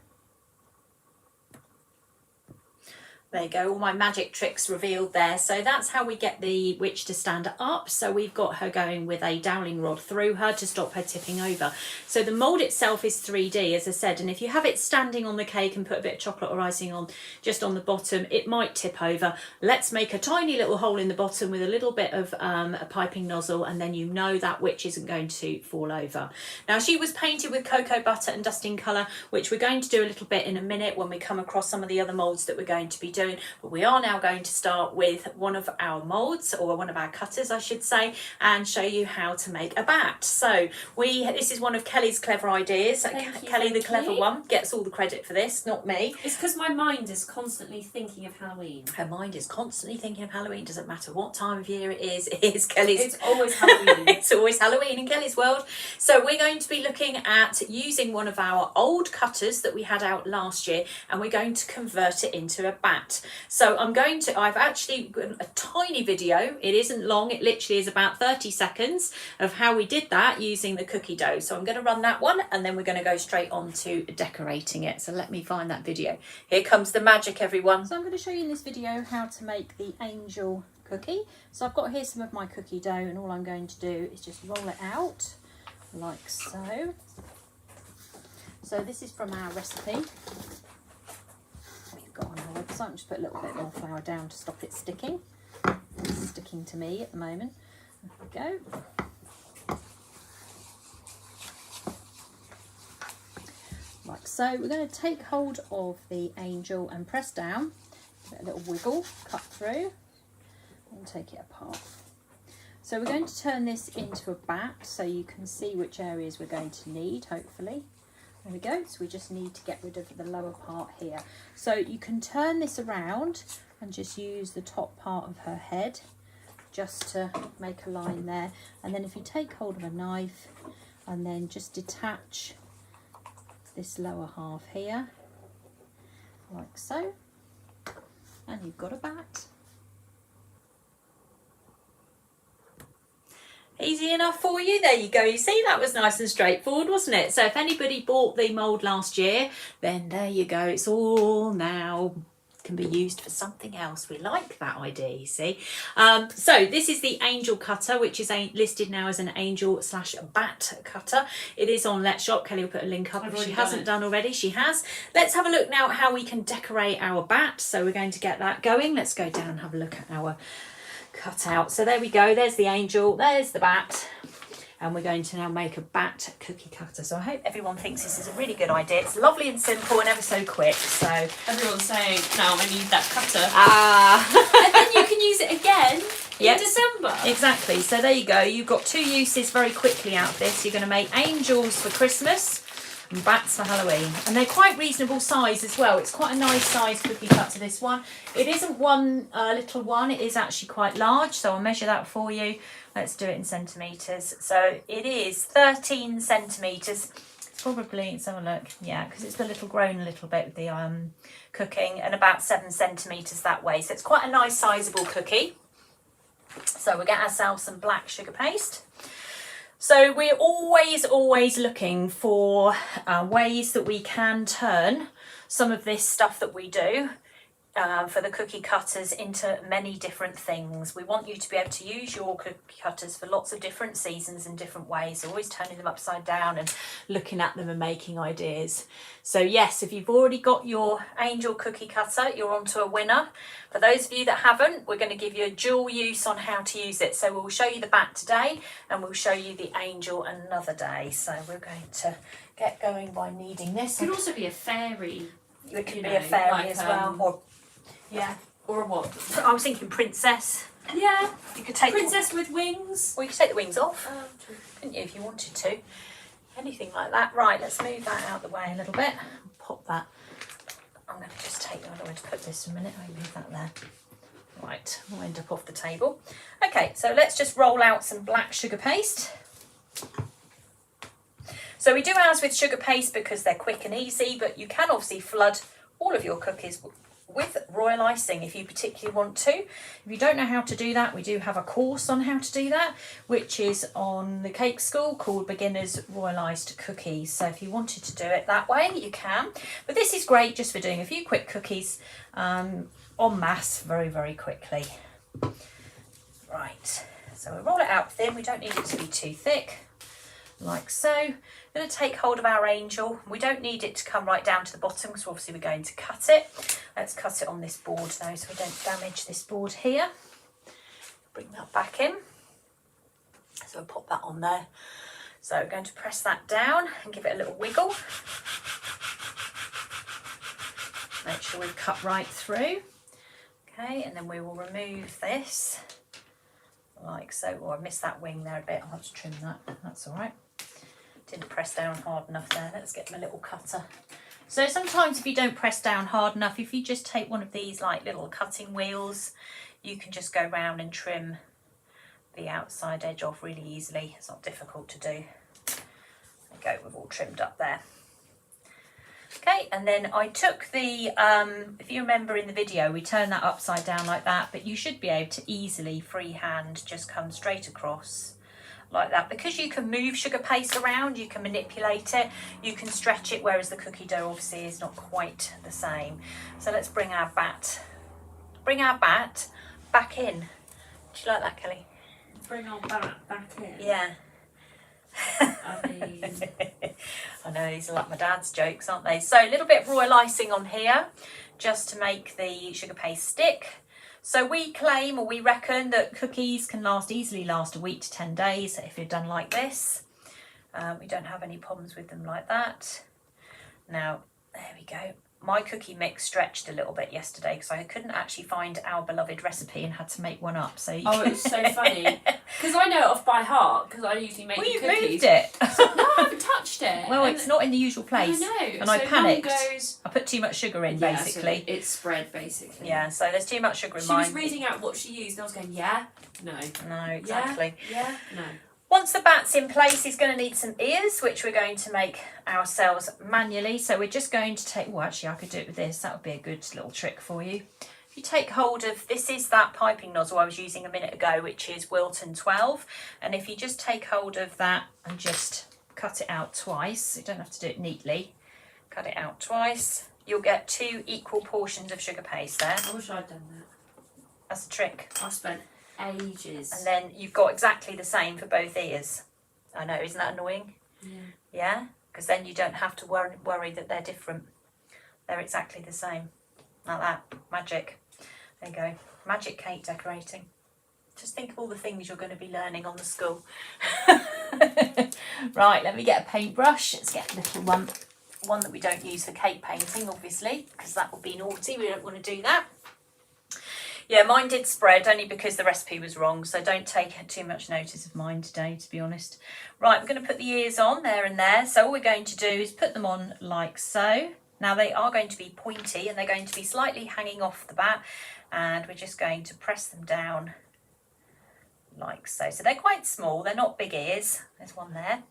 There you go, all my magic tricks revealed there. So that's how we get the witch to stand up. So we've got her going with a doweling rod through her to stop her tipping over. So the mould itself is 3D, as I said, and if you have it standing on the cake and put a bit of chocolate or icing on just on the bottom, it might tip over. Let's make a tiny little hole in the bottom with a little bit of a piping nozzle, and then you know that witch isn't going to fall over. Now she was painted with cocoa butter and dusting colour, which we're going to do a little bit in a minute when we come across some of the other moulds that we're going to be doing. But we are now going to start with one of our moulds, or one of our cutters I should say, and show you how to make a bat. So this is one of Kelly's clever ideas. Kelly, the clever one, gets all the credit for this, not me. It's because my mind is constantly thinking of Halloween. Her mind is constantly thinking of Halloween. Doesn't matter what time of year it is Kelly's. It's always Halloween. It's always Halloween in Kelly's world. So we're going to be looking at using one of our old cutters that we had out last year, and we're going to convert it into a bat. So I've actually got a tiny video. It isn't long. It literally is about 30 seconds of how we did that using the cookie dough. So I'm going to run that one, and then we're going to go straight on to decorating it. So let me find that video. Here comes the magic, everyone. So I'm going to show you in this video how to make the angel cookie. So I've got here some of my cookie dough, and all I'm going to do is just roll it out like so. So this is from our recipe got on our website. I'm just put a little bit more flour down to stop it sticking. It's sticking to me at the moment. There we go. Like so. We're going to take hold of the angel and press down, give it a little wiggle, cut through, and take it apart. So we're going to turn this into a bat so you can see which areas we're going to need, hopefully. There we go. So we just need to get rid of the lower part here. So you can turn this around and just use the top part of her head just to make a line there. And then if you take hold of a knife and then just detach this lower half here, like so, and you've got a bat. Easy enough for you. There you go. You see, that was nice and straightforward, wasn't it? So if anybody bought the mould last year, then there you go. It's all now can be used for something else. We like that idea, you see. So this is the angel cutter, which is listed now as an angel/bat cutter. It is on Let's Shop. Kelly will put a link up if she hasn't done already. She has. Let's have a look now at how we can decorate our bat. So we're going to get that going. Let's go down and have a look at our cut out. So there we go. There's the angel. There's the bat. And we're going to now make a bat cookie cutter. So I hope everyone thinks this is a really good idea. It's lovely and simple and ever so quick. So everyone's saying, "No, I need that cutter." And then you can use it again in December. Exactly. So there you go. You've got two uses very quickly out of this. You're going to make angels for Christmas and bats for Halloween, and they're quite reasonable size as well. It's quite a nice size cookie cutter, this one. It isn't one little one, it is actually quite large, so I'll measure that for you. Let's do it in centimetres. So it is 13 centimetres. It's probably, let's have a look, yeah, because it's a little grown a little bit with the cooking, and about 7 centimetres that way. So it's quite a nice sizable cookie. So we'll get ourselves some black sugar paste. So we're always looking for ways that we can turn some of this stuff that we do for the cookie cutters into many different things. We want you to be able to use your cookie cutters for lots of different seasons and different ways. So always turning them upside down and looking at them and making ideas. So yes, if you've already got your angel cookie cutter, you're onto a winner. For those of you that haven't, we're going to give you a dual use on how to use it. So we'll show you the bat today and we'll show you the angel another day. So we're going to get going by kneading this. It could also be a fairy. It could be a fairy like, as well. Or, yeah. Or what? I was thinking princess. Yeah. You could take princess with wings. Well, you could take the wings off, couldn't you, if you wanted to? Anything like that. Right, let's move that out the way a little bit. Pop that. I'm going to just take the other way to put this for a minute. I'll move that there. Right, I'll end up off the table. Okay, so let's just roll out some black sugar paste. So we do ours with sugar paste because they're quick and easy, but you can obviously flood all of your cookies with royal icing if you particularly want to. If you don't know how to do that, we do have a course on how to do that, which is on the Cake School, called Beginners Royalised Cookies. So if you wanted to do it that way, you can. But this is great just for doing a few quick cookies en masse very quickly. Right, so we'll roll it out thin. We don't need it to be too thick, like so. I'm going to take hold of our angel. We don't need it to come right down to the bottom because obviously we're going to cut it. Let's cut it on this board though so we don't damage this board here. Bring that back in. So we'll pop that on there. So we're going to press that down and give it a little wiggle. Make sure we've cut right through. Okay, and then we will remove this like so. Oh, I missed that wing there a bit. I'll have to trim that. That's all right. Didn't press down hard enough there. Let's get my little cutter. So sometimes if you don't press down hard enough, if you just take one of these like little cutting wheels, you can just go round and trim the outside edge off really easily. It's not difficult to do. There we go, we've all trimmed up there. Okay, and then I took the, if you remember in the video, we turned that upside down like that, but you should be able to easily freehand just come straight across like that. Because you can move sugar paste around, you can manipulate it, you can stretch it, whereas the cookie dough obviously is not quite the same. So let's bring our bat back in. Do you like that, Kelly? Bring our bat back in? Yeah. I mean... I know, these are like my dad's jokes, aren't they? So a little bit of royal icing on here, just to make the sugar paste stick. So we claim, or we reckon, that cookies can easily last a week to 10 days if you're done like this. We don't have any problems with them like that. Now, there we go. My cookie mix stretched a little bit yesterday because I couldn't actually find our beloved recipe and had to make one up. So oh, it was so funny because because I usually make Well, the you cookies. moved it. No, I haven't touched it. Well, And it's not in the usual place. I know. And so I panicked. Mum goes, I put too much sugar in, yeah, basically. So it's spread, basically. Yeah, so there's too much sugar in She mine. was reading out what she used, and I was going, yeah, no. No, exactly. Yeah, no. Once the bat's in place, he's going to need some ears, which we're going to make ourselves manually. So we're just going to take, well, actually, I could do it with this. That would be a good little trick for you. If you take hold of, this is that piping nozzle I was using a minute ago, which is Wilton 12. And if you just take hold of that and just cut it out twice, you don't have to do it neatly, cut it out twice, you'll get 2 equal portions of sugar paste there. I wish I'd done that. That's the trick. I spent ages. And then you've got exactly the same for both ears. I know, isn't that annoying? Yeah. Yeah? Because then you don't have to worry that they're different. They're exactly the same. Like that. Magic. There you go. Magic cake decorating. Just think of all the things you're going to be learning on the school. Right, let me get a paintbrush. Let's get a little one that we don't use for cake painting, obviously, because that would be naughty. We don't want to do that. Yeah, mine did spread only because the recipe was wrong, so don't take too much notice of mine today, to be honest. Right, we're going to put the ears on there and there. So all we're going to do is put them on like so. Now they are going to be pointy and they're going to be slightly hanging off the bat, and we're just going to press them down like so. So they're quite small, they're not big ears. There's one there.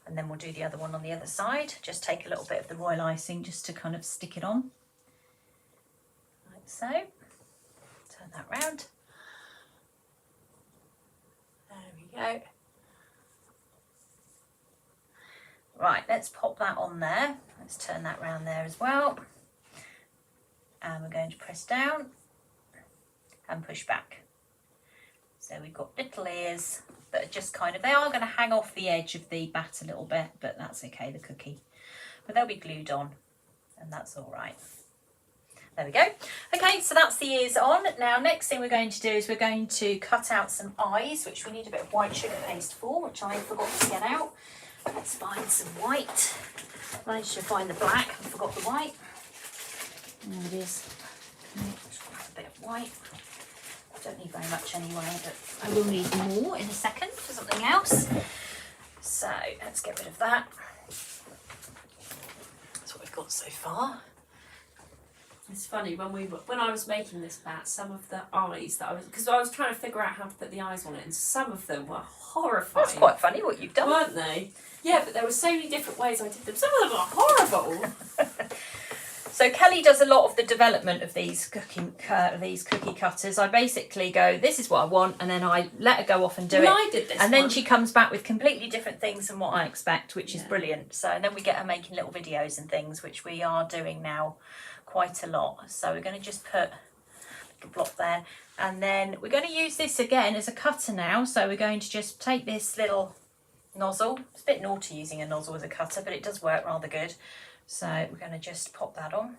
And then we'll do the other one on the other side. Just take a little bit of the royal icing just to kind of stick it on. Like so. Turn that round. There we go. Right, let's pop that on there. Let's turn that round there as well. And we're going to press down and push back. So we've got little ears that are just kind of, they are going to hang off the edge of the bat a little bit, but that's okay, the cookie. But they'll be glued on, and that's all right. There we go. Okay, so that's the ears on. Now, next thing we're going to do is we're going to cut out some eyes, which we need a bit of white sugar paste for, which I forgot to get out. Let's find some white. Managed to find the black, I forgot the white. There it is. Okay, let's grab a bit of white. Don't need very much anyway, but I will need more in a second for something else. So let's get rid of that. That's what we've got so far. It's funny when I was making this bat, some of the eyes that because I was trying to figure out how to put the eyes on it, and some of them were horrifying. That's quite funny what you've done, weren't they? Yeah, but there were so many different ways I did them. Some of them are horrible. So Kelly does a lot of the development of these cookie cutters. I basically go, this is what I want, and then I let her go off and do it. I did this and then she comes back with completely different things than what I expect, which is brilliant. So and then we get her making little videos and things, which we are doing now quite a lot. So we're going to just put a little block there, and then we're going to use this again as a cutter now. So we're going to just take this little nozzle. It's a bit naughty using a nozzle as a cutter, but it does work rather good. So we're going to just pop that on,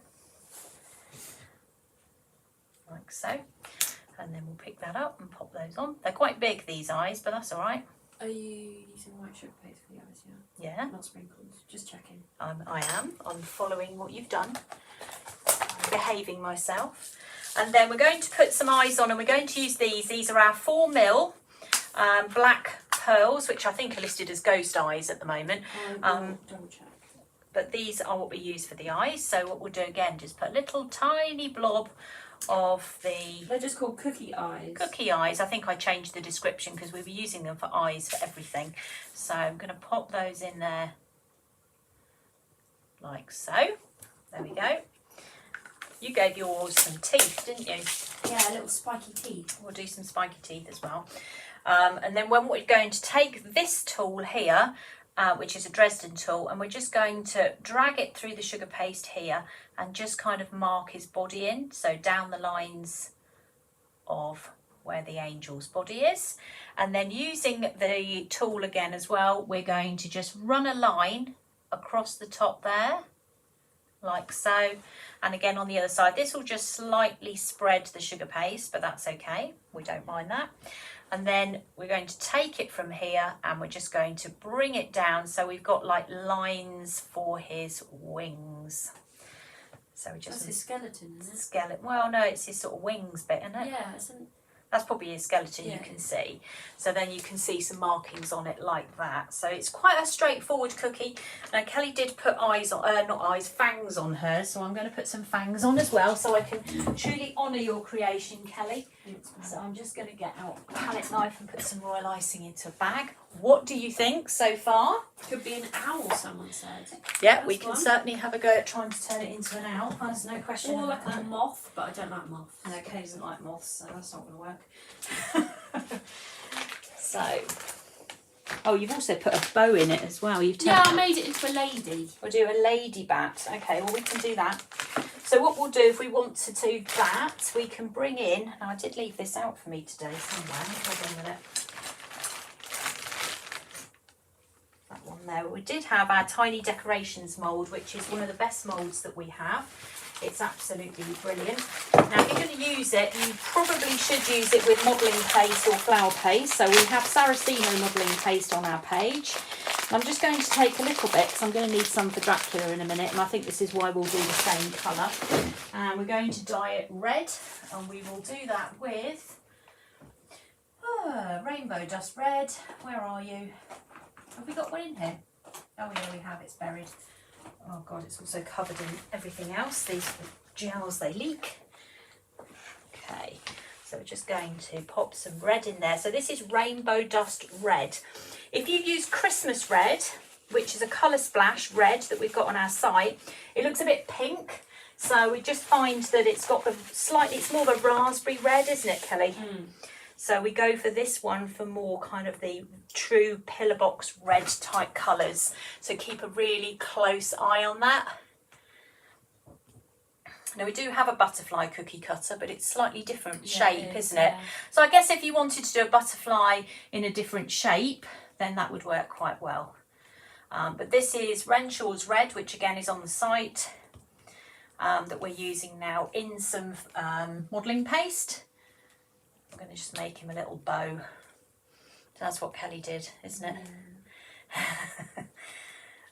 like so, and then we'll pick that up and pop those on. They're quite big, these eyes, but that's all right. Are you using white sugar paste for the eyes, yeah? Yeah. Not sprinkles, just checking. I am. I'm following what you've done. I'm behaving myself. And then we're going to put some eyes on, and we're going to use these. These are our 4mm black pearls, which I think are listed as ghost eyes at the moment. Double check. But these are what we use for the eyes. So what we'll do again, just put a little tiny blob of the... They're just called cookie eyes. Cookie eyes. I think I changed the description because we were using them for eyes for everything. So I'm going to pop those in there like so. There we go. You gave yours some teeth, didn't you? Yeah, little spiky teeth. We'll do some spiky teeth as well. And then when we're going to take this tool here, which is a Dresden tool, and we're just going to drag it through the sugar paste here and just kind of mark his body in, so down the lines of where the angel's body is. And then using the tool again as well, we're going to just run a line across the top there, like so. And again on the other side, this will just slightly spread the sugar paste, but that's okay, we don't mind that. And then we're going to take it from here and we're just going to bring it down so we've got like lines for his wings. So we just... That's his skeleton, isn't it? Skeleton. Well, no, it's his sort of wings bit, isn't it? Yeah, That's probably a skeleton you can see. So then you can see some markings on it like that. So it's quite a straightforward cookie. Now Kelly did put fangs on hers. So I'm going to put some fangs on as well so I can truly honour your creation, Kelly. So I'm just going to get out a palette knife and put some royal icing into a bag. What do you think so far? Could be an owl, someone said. Yeah, we can certainly have a go at trying to turn it into an owl. There's no question. Or like a moth, but I don't like moths. No, Kelly doesn't like moths, so that's not going to work. So, oh, you've also put a bow in it as well. I made it into a lady. We'll do a lady bat. Okay, well we can do that. So what we'll do, if we want to do that, we can bring in, now I did leave this out for me today somewhere, hold on a minute. That one there. We did have our tiny decorations mould, which is one of the best moulds that we have. It's absolutely brilliant. Now if you're going to use it, you probably should use it with modelling paste or flour paste. So we have Saraceno modelling paste on our page. I'm just going to take a little bit because I'm going to need some for Dracula in a minute, and I think this is why we'll do the same colour. And we're going to dye it red, and we will do that with Rainbow Dust Red. Where are you? Have we got one in here? Oh yeah, we have. It's buried. Oh god, it's also covered in everything else. These gels, they leak. Okay, so we're just going to pop some red in there. So this is Rainbow Dust Red. If you use Christmas Red, which is a colour splash red that we've got on our site, it looks a bit pink. So we just find that it's got it's more of a raspberry red, isn't it, Kelly? Mm. So we go for this one for more kind of the true pillar box red type colours. So keep a really close eye on that. Now we do have a butterfly cookie cutter, but it's slightly different shape, isn't it? So I guess if you wanted to do a butterfly in a different shape, then that would work quite well. But this is Renshaw's Red, which again is on the site, that we're using now in some modelling paste. I'm going to just make him a little bow. That's what Kelly did, isn't it?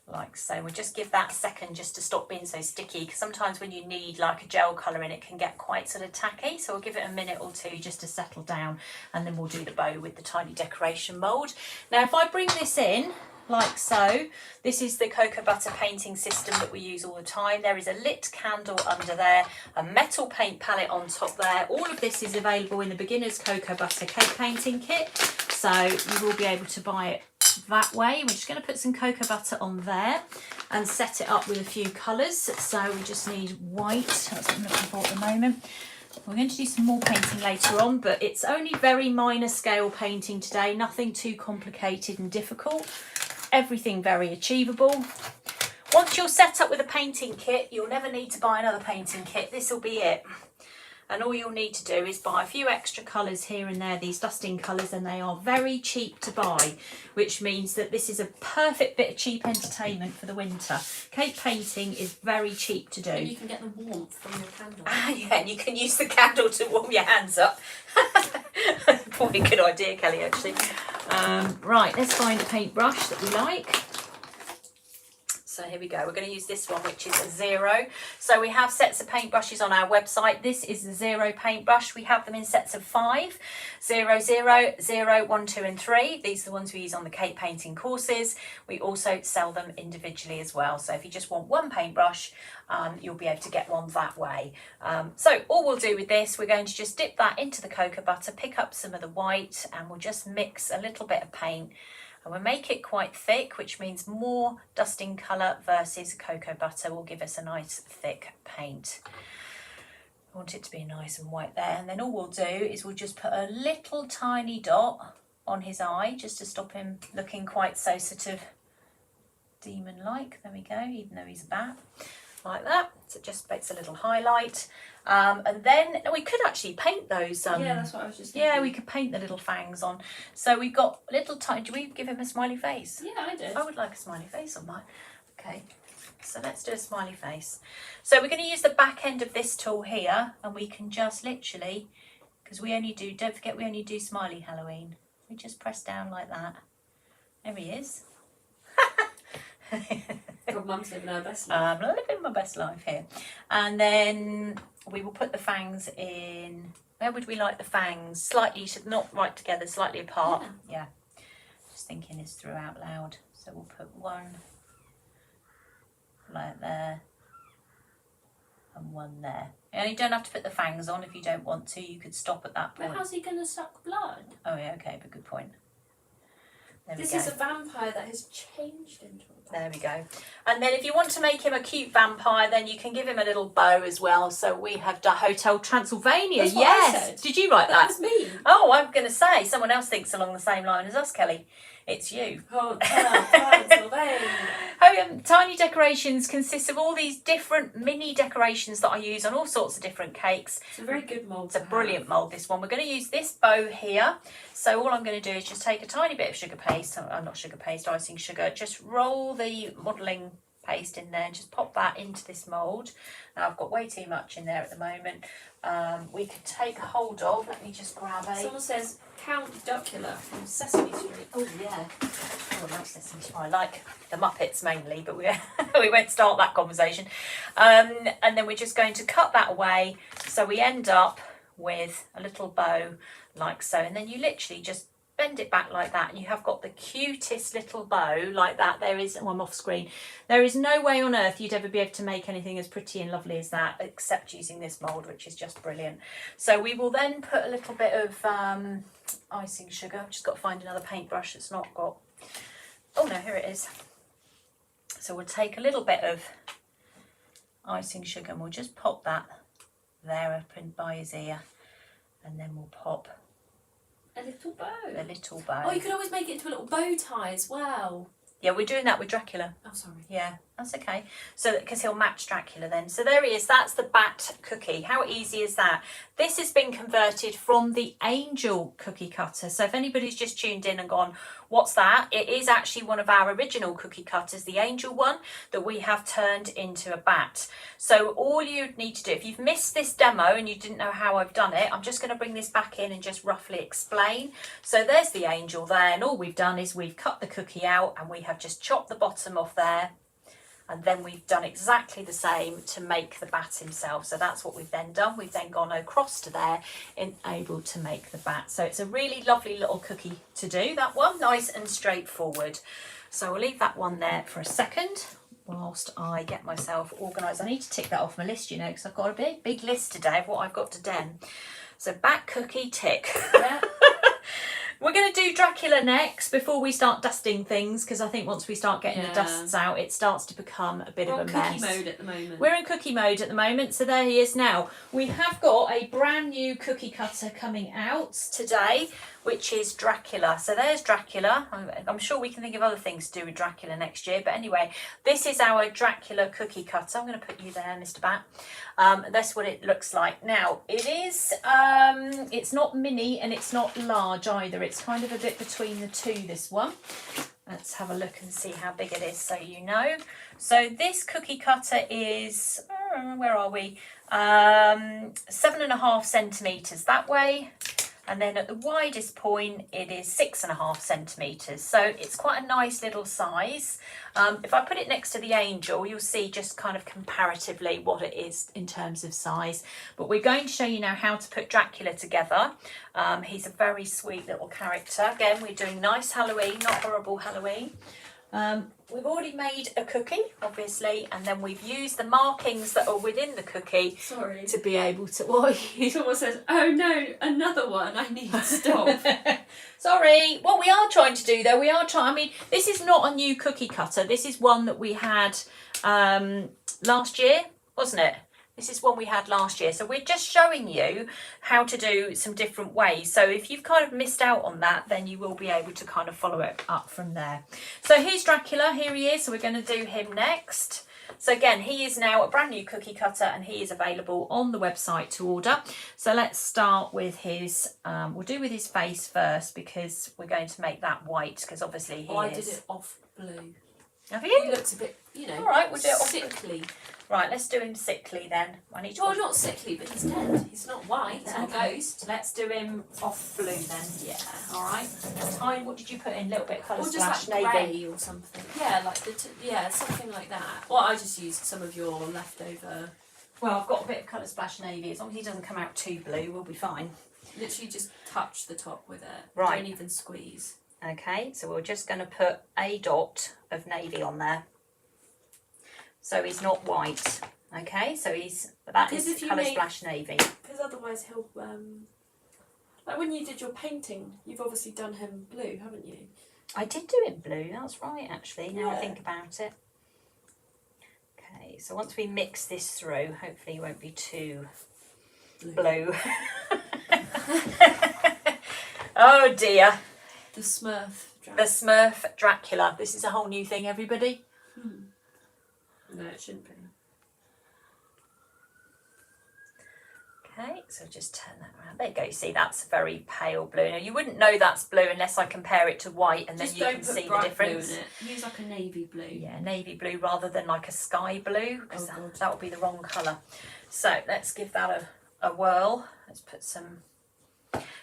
Like so. We'll just give that a second just to stop being so sticky, because sometimes when you need like a gel colour in, it can get quite sort of tacky. So we'll give it a minute or two just to settle down, and then we'll do the bow with the tiny decoration mould. Now if I bring this in like so, this is the cocoa butter painting system that we use all the time. There is a lit candle under there, a metal paint palette on top there. All of this is available in the beginner's cocoa butter cake painting kit, so you will be able to buy it that way. We're just going to put some cocoa butter on there and set it up with a few colours. So we just need white, that's what I'm looking for at the moment. We're going to do some more painting later on, but it's only very minor scale painting today, nothing too complicated and difficult, everything very achievable. Once you're set up with a painting kit, you'll never need to buy another painting kit. This will be it. And all you'll need to do is buy a few extra colours here and there, these dusting colours, and they are very cheap to buy, which means that this is a perfect bit of cheap entertainment for the winter. Cake painting is very cheap to do. And you can get the warmth from your candle. Yeah, and you can use the candle to warm your hands up. Probably a good idea, Kelly, actually. Right, let's find a paintbrush that we like. So here we go. We're going to use this one, which is a 0. So we have sets of paintbrushes on our website. This is the 0 paintbrush. We have them in sets of 5. 0, 0, 0, 1, 2 and 3. These are the ones we use on the cake painting courses. We also sell them individually as well. So if you just want one paintbrush, you'll be able to get one that way. So all we'll do with this, we're going to just dip that into the cocoa butter, pick up some of the white, and we'll just mix a little bit of paint. And we'll make it quite thick, which means more dusting colour versus cocoa butter will give us a nice thick paint. I want it to be nice and white there. And then all we'll do is we'll just put a little tiny dot on his eye, just to stop him looking quite so sort of demon-like. There we go, even though he's a bat. Like that. So it just makes a little highlight. And then we could actually paint those. Yeah, that's what I was just thinking. Yeah, we could paint the little fangs on. So we've got little tiny. Do we give him a smiley face? Yeah, I did. I would like a smiley face on mine. Okay, so let's do a smiley face. So we're going to use the back end of this tool here, and we can just literally, because we only do, don't forget we only do smiley Halloween. We just press down like that. There he is. God, Mum's living her best life. I'm living my best life here. And then we will put the fangs in Where would we like the fangs? Slightly, not right together, slightly apart. Yeah. Just thinking this through out loud. So we'll put one like there and one there. And you don't have to put the fangs on if you don't want to. You could stop at that point. But how's he going to suck blood? Oh yeah, okay, but good point. There This we go. is a vampire that has changed into a There we go. And then if you want to make him a cute vampire, then you can give him a little bow as well. So we have Hotel Transylvania. That's what I Yes. said. Did you write That that? was me. Oh, I'm going to say, someone else thinks along the same line as us, Kelly. It's you. Hotel Transylvania. Tiny decorations consist of all these different mini decorations that I use on all sorts of different cakes. It's a very good mould. It's a brilliant mould, this one. We're going to use this bow here. So all I'm going to do is just take a tiny bit of sugar paste, not sugar paste, icing sugar, just roll the modelling paste in there and just pop that into this mould. Now I've got way too much in there at the moment. We could take hold of, let me just grab a... Someone says Count Dracula from Sesame Street. Oh yeah. Oh, I like Sesame Street. I like the Muppets mainly, but we we won't start that conversation. And then we're just going to cut that away, so we end up with a little bow like so. And then you literally just bend it back like that, and you have got the cutest little bow like that. There is, oh, I'm off screen. There is no way on earth you'd ever be able to make anything as pretty and lovely as that, except using this mould, which is just brilliant. So we will then put a little bit of icing sugar. I've just got to find another paintbrush that's not got, oh no, here it is. So we'll take a little bit of icing sugar and we'll just pop that there up and by his ear, and then we'll pop A little bow. a little bow. Oh, you could always make it into a little bow tie as well. Yeah, we're doing that with Dracula. Oh, sorry. Yeah, that's okay. So, because he'll match Dracula then. So there he is. That's the bat cookie. How easy is that? This has been converted from the Angel cookie cutter. So if anybody's just tuned in and gone, what's that? It is actually one of our original cookie cutters, the Angel one, that we have turned into a bat. So all you need to do, if you've missed this demo and you didn't know how I've done it, I'm just going to bring this back in and just roughly explain. So there's the Angel there, and all we've done is we've cut the cookie out and we have just chopped the bottom off there. And then we've done exactly the same to make the bat himself. So that's what we've then done. We've then gone across to there and able to make the bat. So it's a really lovely little cookie to do, that one. Nice and straightforward. So we'll leave that one there for a second whilst I get myself organised. I need to tick that off my list, you know, because I've got a big list today of what I've got to do. So bat cookie tick. Yeah. We're going to do Dracula next before we start dusting things, because I think once we start getting the dusts out, it starts to become a bit of a mess. We're in cookie mode at the moment. We're in cookie mode at the moment, so there he is now. We have got a brand new cookie cutter coming out today, which is Dracula. So there's Dracula. I'm sure we can think of other things to do with Dracula next year, but anyway, this is our Dracula cookie cutter. I'm going to put you there, Mr. Bat. That's what it looks like. Now, it is, it's not mini and it's not large either. It's kind of a bit between the two, this one. Let's have a look and see how big it is so you know. So this cookie cutter is, where are we? 7.5 centimetres that way. And then at the widest point, it is 6.5 centimetres. So it's quite a nice little size. If I put it next to the Angel, you'll see just kind of comparatively what it is in terms of size. But we're going to show you now how to put Dracula together. He's a very sweet little character. Again, we're doing nice Halloween, not horrible Halloween. We've already made a cookie, obviously, and then we've used the markings that are within the cookie to be able to... What? Someone says, oh no, another one, I need to stop. Sorry. What we are trying to do, though, we are trying... I mean, this is not a new cookie cutter. This is one that we had last year, wasn't it? This is one we had last year. So we're just showing you how to do some different ways. So if you've kind of missed out on that, then you will be able to kind of follow it up from there. So here's Dracula. Here he is. So we're going to do him next. So again, he is now a brand new cookie cutter and he is available on the website to order. So let's start with his, we'll do with his face first because we're going to make that white because obviously he is. I did it off blue. Have you? He looks a bit, you know, all right, we'll do it off sickly. Right, let's do him sickly then. I need to. Well, not sickly, but he's dead. He's not white or Okay. ghost. Let's do him off blue then. Yeah. All right. Tiny. What did you put in? A little bit of colour Or splash, just like navy. grey or something. Yeah, like yeah, something like that. Well, I just used some of your leftover Well, I've got a bit of colour splash navy. As long as he doesn't come out too blue, we'll be fine. Literally just touch the top with it. Right. Don't even squeeze. Okay, so we're just going to put a dot of navy on there. So he's not white. Okay, so that is colour splash navy. Because otherwise he'll, like when you did your painting, you've obviously done him blue, haven't you? I did do it blue, that's right actually, now I think about it. Okay, so once we mix this through, hopefully it won't be too blue. Oh dear. The Smurf Dracula. The Smurf Dracula. This is a whole new thing, everybody. No, it shouldn't be. Okay, so just turn that around. There you go. You see, that's very pale blue. Now, you wouldn't know that's blue unless I compare it to white, and just then you can see the difference. Blue in it. Use like a navy blue. Yeah, navy blue rather than like a sky blue, because that would be the wrong colour. So let's give that a whirl. Let's put some...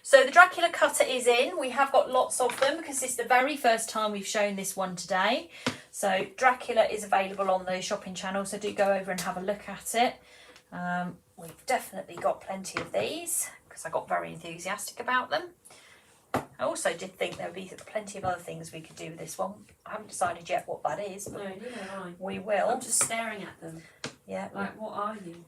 So the Dracula Cutter is in. We have got lots of them because this is the very first time we've shown this one today. So Dracula is available on the shopping channel, so do go over and have a look at it. We've definitely got plenty of these because I got very enthusiastic about them. I also did think there would be plenty of other things we could do with this one. I haven't decided yet what that is, but no, neither have I. We will. I'm just staring at them. Yeah. Like, what are you?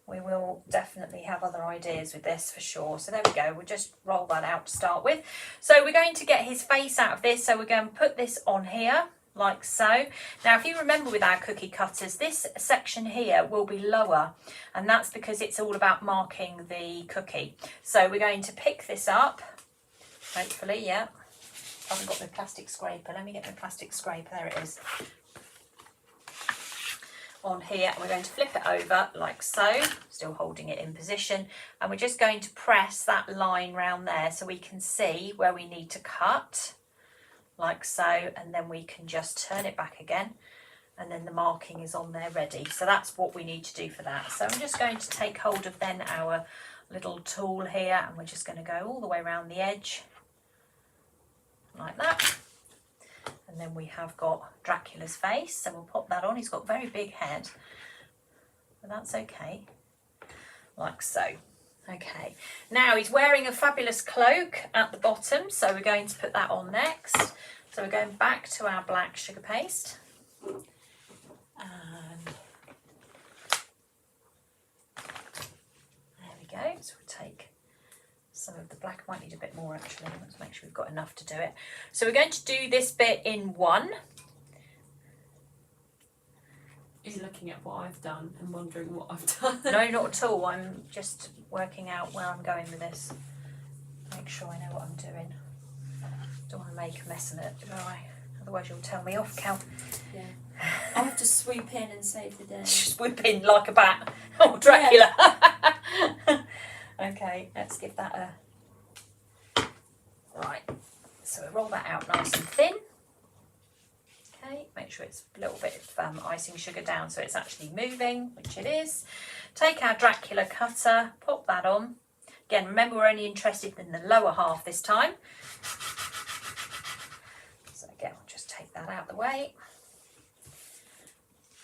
We will definitely have other ideas with this for sure. So there we go. We'll just roll that out to start with. So we're going to get his face out of this. So we're going to put this on here like so. Now, if you remember with our cookie cutters, this section here will be lower, and that's because it's all about marking the cookie. So we're going to pick this up, hopefully, yeah. I haven't got my plastic scraper. Let me get my plastic scraper. There it is. On here, and we're going to flip it over like so, still holding it in position, and we're just going to press that line round there so we can see where we need to cut, like so, and then we can just turn it back again, and then the marking is on there ready. So that's what we need to do for that. So I'm just going to take hold of then our little tool here, and we're just going to go all the way around the edge like that. And then we have got Dracula's face, so we'll pop that on. He's got a very big head, but that's okay, like so. Okay, now he's wearing a fabulous cloak at the bottom, so we're going to put that on next. So we're going back to our black sugar paste. And there we go. So we'll take some of the black. Might need a bit more actually. Let's make sure we've got enough to do it. So we're going to do this bit in one. You're looking at what I've done and wondering what I've done. No, not at all. I'm just working out where I'm going with this. Make sure I know what I'm doing. Don't want to make a mess of it, do I? Otherwise you'll tell me off, Cal. Yeah. I'll have to swoop in and save the day. Swoop in like a bat. Oh, Dracula. Yeah. Okay, let's give that a... Right, so we roll that out nice and thin. Okay, make sure it's a little bit of icing sugar down so it's actually moving, which it is. Take our Dracula Cutter, pop that on. Again, remember we're only interested in the lower half this time. So again, we'll just take that out of the way.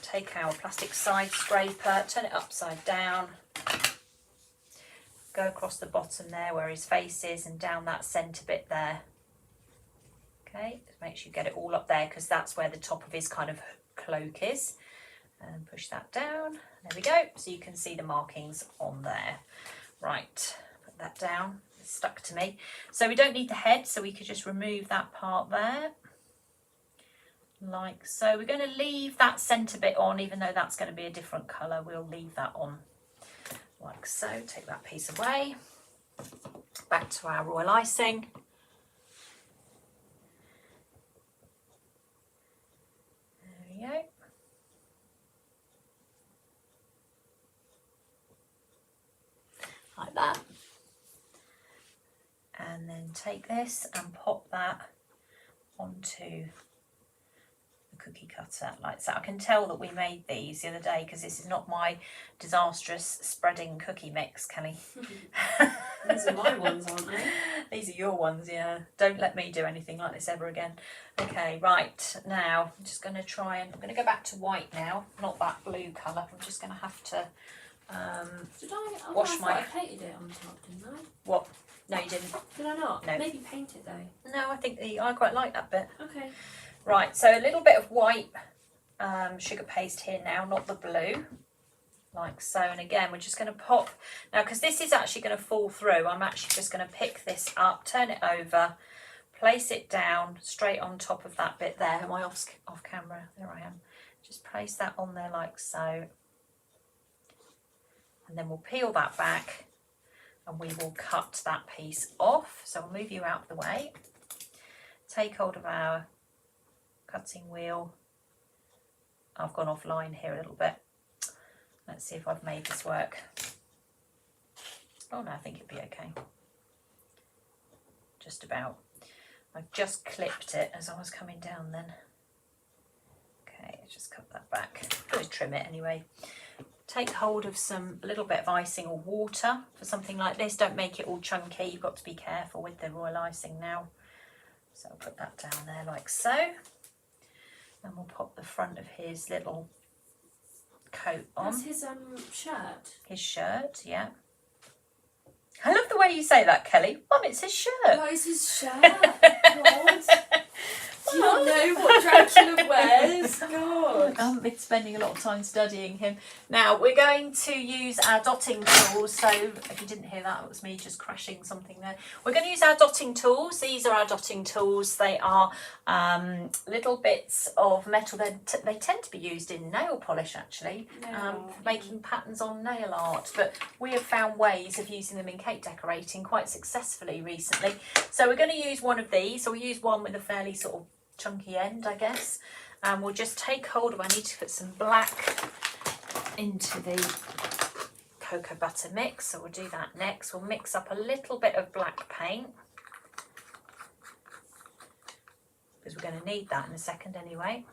Take our plastic side scraper, turn it upside down. Go across the bottom there where his face is and down that centre bit there. Okay, just make sure you get it all up there because that's where the top of his kind of cloak is. And push that down. There we go. So you can see the markings on there. Right, put that down. It's stuck to me. So we don't need the head, so we could just remove that part there. Like so. We're going to leave that centre bit on, even though that's going to be a different colour. We'll leave that on. Like so. Take that piece away. Back to our royal icing. There we go. Like that. And then take this and pop that onto cookie cutter like so. I can tell that we made these the other day because this is not my disastrous spreading cookie mix, Kelly. These are my ones, aren't they? These are your ones, yeah. Don't let me do anything like this ever again. Okay, right, now I'm just going to try and I'm going to go back to white now, not that blue colour. I'm just going to have to Did I? Oh, wash I thought my... I painted it on top, didn't I? What? No, you didn't. Did I not? No. Maybe paint it though. No, I think I quite like that bit. Okay. Right, so a little bit of white sugar paste here now, not the blue, like so. And again, we're just going to pop, now because this is actually going to fall through, I'm actually just going to pick this up, turn it over, place it down straight on top of that bit there. Am I off camera? There I am. Just place that on there like so. And then we'll peel that back and we will cut that piece off. So I'll move you out of the way. Take hold of our cutting wheel. I've gone offline here a little bit. Let's see if I've made this work. Oh no, I think it'd be okay. Just about. I just clipped it as I was coming down then. Okay, just cut that back. Always trim it anyway. Take hold of a little bit of icing or water for something like this. Don't make it all chunky. You've got to be careful with the royal icing now. So I'll put that down there like so. And we'll pop the front of his little coat on. That's his shirt. His shirt, yeah. I love the way you say that, Kelly. Mum, it's his shirt. What is his shirt? God. Do you not know what Dracula wears? God. I've been spending a lot of time studying him. Now, we're going to use our dotting tools. So, if you didn't hear that, it was me just crashing something there. We're going to use our dotting tools. These are our dotting tools. They are little bits of metal. They tend to be used in nail polish, actually, making patterns on nail art. But we have found ways of using them in cake decorating quite successfully recently. So, we're going to use one of these. So, we'll use one with a fairly sort of chunky end, I guess, and we'll just take hold of, I need to put some black into the cocoa butter mix, so we'll do that next. We'll mix up a little bit of black paint because we're going to need that in a second anyway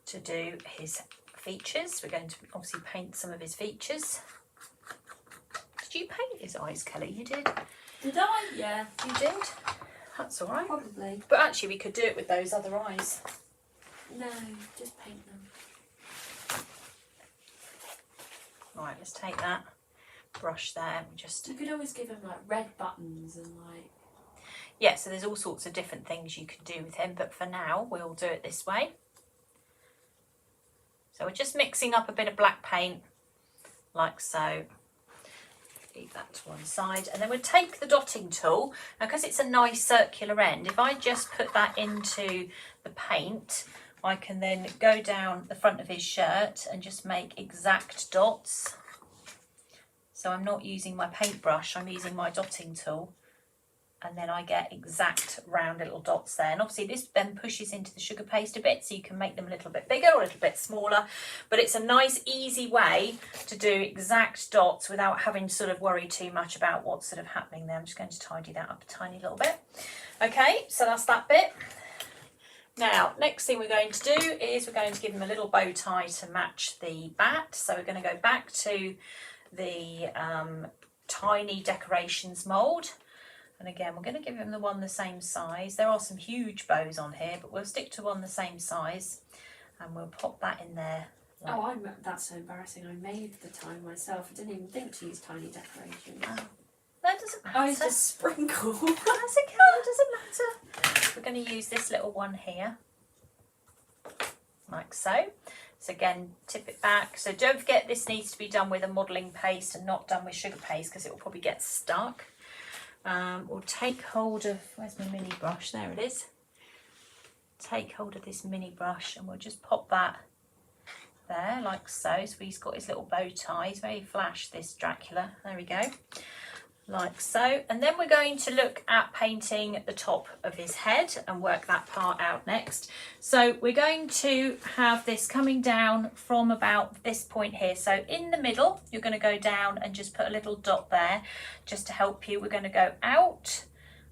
to do his features. We're going to obviously paint some of his features. Did you paint his eyes, Kelly? You did? Did I? Yeah. You did? That's all right. Probably. But actually we could do it with those other eyes. No, just paint them. Right, let's take that brush there and just... You could always give him like red buttons and like... Yeah, so there's all sorts of different things you could do with him, but for now we'll do it this way. So we're just mixing up a bit of black paint, like so. Leave that to one side, and then we'll take the dotting tool. Now, because it's a nice circular end, if I just put that into the paint, I can then go down the front of his shirt and just make exact dots. So I'm not using my paintbrush, I'm using my dotting tool, and then I get exact round little dots there. And obviously this then pushes into the sugar paste a bit, so you can make them a little bit bigger or a little bit smaller, but it's a nice easy way to do exact dots without having to sort of worry too much about what's sort of happening there. I'm just going to tidy that up a tiny little bit. Okay, so that's that bit. Now, next thing we're going to do is we're going to give him a little bow tie to match the bat. So we're going to go back to the tiny decorations mould. And again, we're going to give him the one the same size. There are some huge bows on here, but we'll stick to one the same size. And we'll pop that in there. Like... Oh, that's so embarrassing. I made the tie myself. I didn't even think to use tiny decorations. Oh, that doesn't matter. I just sprinkle. That's okay, it doesn't matter. We're going to use this little one here. Like so. So again, tip it back. So don't forget this needs to be done with a modelling paste and not done with sugar paste because it will probably get stuck. We'll take hold of, where's my mini brush? There it is. Take hold of this mini brush and we'll just pop that there like so. So he's got his little bow tie. He's very flash, this Dracula. There we go. Like so. And then we're going to look at painting the top of his head and work that part out next. So we're going to have this coming down from about this point here. So in the middle, you're going to go down and just put a little dot there just to help you. We're going to go out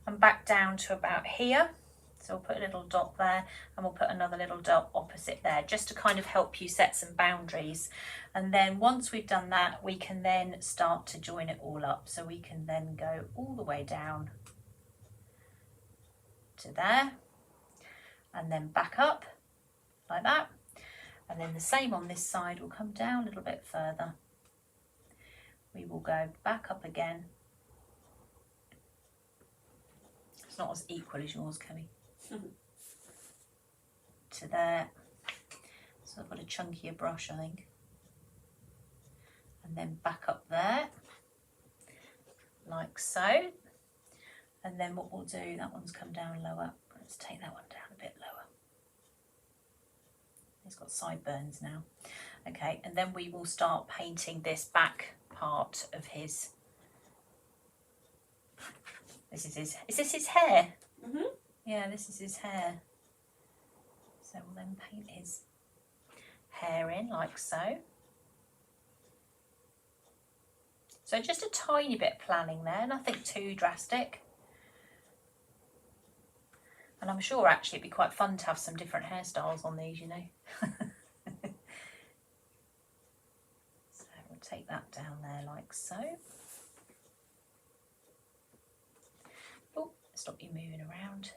and back down to about here. So we'll put a little dot there and we'll put another little dot opposite there just to kind of help you set some boundaries. And then once we've done that, we can then start to join it all up. So we can then go all the way down to there and then back up like that. And then the same on this side, will come down a little bit further we will go back up again. It's not as equal as yours, Kelly. To there. So I've got a chunkier brush, I think. And then back up there, like so. And then what we'll do, that one's come down lower. Let's take that one down a bit lower. It's got sideburns now. Okay, and then we will start painting this back part of his. Is this his hair? Mm-hmm. Yeah, this is his hair. So we'll then paint his hair in like so. So just a tiny bit of planning there, nothing too drastic. And I'm sure actually it'd be quite fun to have some different hairstyles on these, you know. So we'll take that down there like so. Oh, stop you moving around.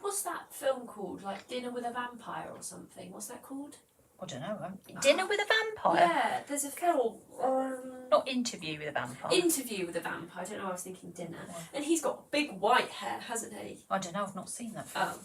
What's that film called? Like Dinner with a Vampire or something? What's that called? I don't know. Dinner with a Vampire? Yeah, there's a film. Not Interview with a Vampire. Interview with a Vampire. I don't know, I was thinking Dinner. And he's got big white hair, hasn't he? I don't know, I've not seen that film. Oh.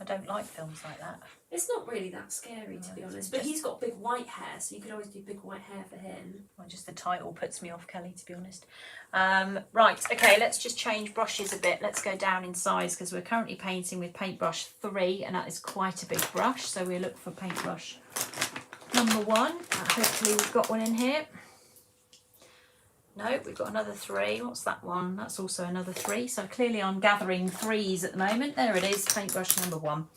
I don't like films like that. It's not really that scary, to be honest. But he's got big white hair, so you could always do big white hair for him. Well, just the title puts me off, Kelly, to be honest. Right, okay, let's just change brushes a bit. Let's go down in size because we're currently painting with paintbrush 3 and that is quite a big brush. So we'll look for paintbrush number 1. Hopefully we've got one in here. No, we've got another 3. What's that one? That's also another 3. So clearly I'm gathering 3s at the moment. There it is, paintbrush number 1.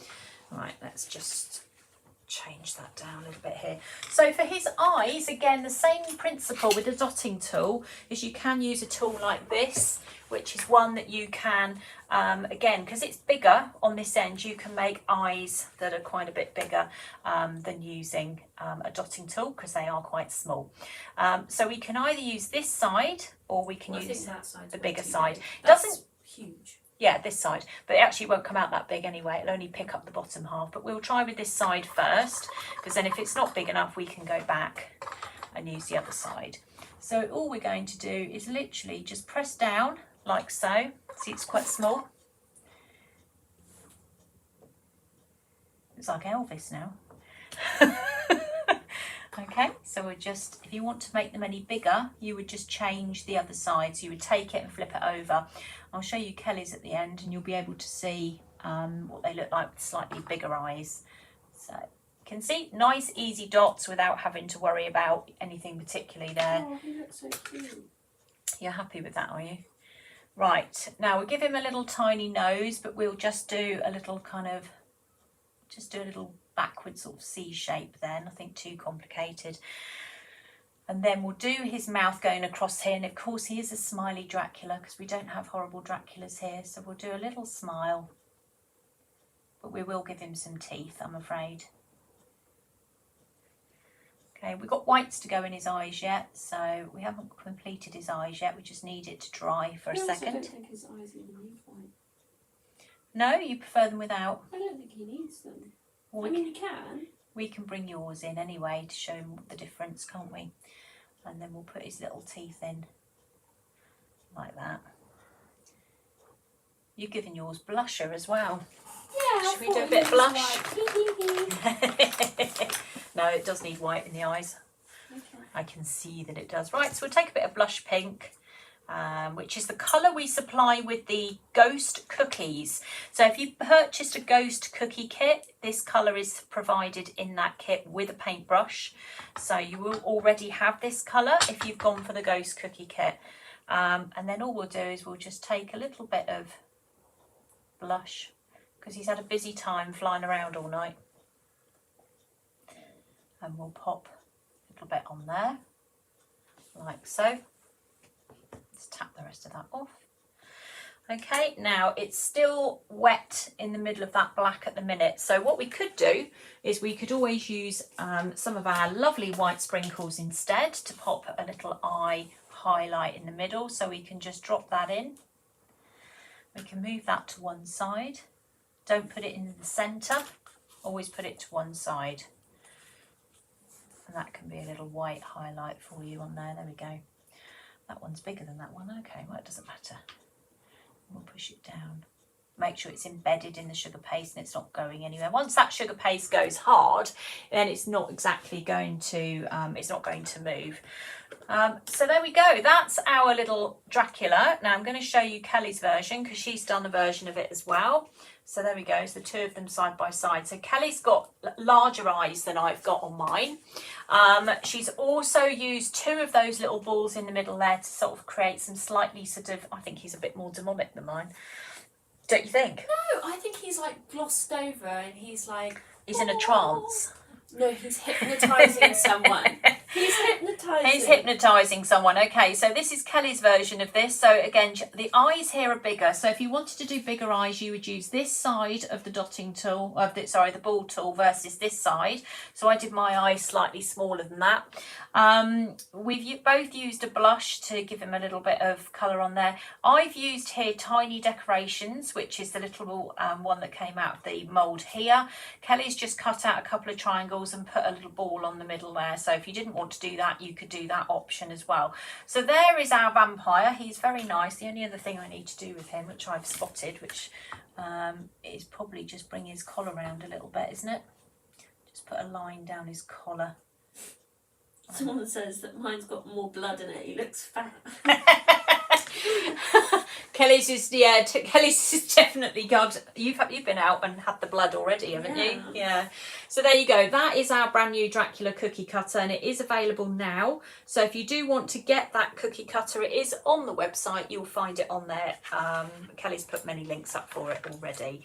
Right, let's just change that down a little bit here. So for his eyes, again, the same principle with the dotting tool is you can use a tool like this, which is one that you can, again, because it's bigger on this end, you can make eyes that are quite a bit bigger than using a dotting tool because they are quite small. So we can either use this side or we can use the bigger side. That's huge. Yeah, this side, but it actually won't come out that big anyway. It'll only pick up the bottom half, but we'll try with this side first, because then if it's not big enough, we can go back and use the other side. So all we're going to do is literally just press down like so. See, it's quite small. It's like Elvis now. Okay, so we're just, if you want to make them any bigger, you would just change the other side. So you would take it and flip it over. I'll show you Kelly's at the end and you'll be able to see what they look like with slightly bigger eyes. So you can see nice easy dots without having to worry about anything particularly there. Oh, he looks so cute. You're happy with that, are you? Right, now we'll give him a little tiny nose, but we'll just do a little kind of, just do a little backward sort of C shape there, nothing too complicated. And then we'll do his mouth going across here, and of course he is a smiley Dracula because we don't have horrible Draculas here, so we'll do a little smile, but we will give him some teeth, I'm afraid. Okay, we've got whites to go in his eyes yet, so we haven't completed his eyes yet, we just need it to dry for a second. I don't think his eyes even need white. No, you prefer them without? I don't think he needs them. Well, I mean, he can. We can bring yours in anyway to show him the difference, can't we? And then we'll put his little teeth in like that. You've given yours blusher as well. Yeah. Should we do a bit of blush? No, it does need white in the eyes. Okay. I can see that it does. Right, so we'll take a bit of blush pink, which is the colour we supply with the Ghost cookies. So if you purchased a Ghost cookie kit, this colour is provided in that kit with a paintbrush. So you will already have this colour if you've gone for the Ghost cookie kit. And then all we'll do is we'll just take a little bit of blush because he's had a busy time flying around all night. And we'll pop a little bit on there, like so. Let's tap the rest of that off. Okay, now it's still wet in the middle of that black at the minute. So what we could do is we could always use some of our lovely white sprinkles instead to pop a little eye highlight in the middle. So we can just drop that in. We can move that to one side. Don't put it in the centre, always put it to one side. And that can be a little white highlight for you on there. There we go. That one's bigger than that one. Okay, well, it doesn't matter. We'll push it down. Make sure it's embedded in the sugar paste and it's not going anywhere. Once that sugar paste goes hard, then it's not exactly going to, move. So there we go. That's our little Dracula. Now I'm going to show you Kelly's version because she's done a version of it as well. So there we go. It's the two of them side by side. So Kelly's got larger eyes than I've got on mine. She's also used two of those little balls in the middle there to sort of create some slightly sort of, I think he's a bit more demonic than mine. Don't you think? No, I think he's like glossed over and he's like... He's in a trance. No, he's hypnotising someone. He's hypnotising. He's hypnotising someone. Okay, so this is Kelly's version of this. So again, the eyes here are bigger. So if you wanted to do bigger eyes, you would use this side of the dotting tool, the ball tool versus this side. So I did my eyes slightly smaller than that. We've both used a blush to give him a little bit of colour on there. I've used here Tiny Decorations, which is the little one that came out of the mould here. Kelly's just cut out a couple of triangles and put a little ball on the middle there. So if you didn't want to do that, you could do that option as well. So there is our vampire. He's very nice. The only other thing I need to do with him, which I've spotted, which is probably just bring his collar around a little bit, isn't it? Just put a line down his collar. Someone says that mine's got more blood in it. He looks fat. Kelly's is definitely got. You've been out and had the blood already, haven't you? Yeah. So there you go. That is our brand new Dracula cookie cutter, and it is available now. So if you do want to get that cookie cutter, it is on the website. You'll find it on there. Kelly's put many links up for it already.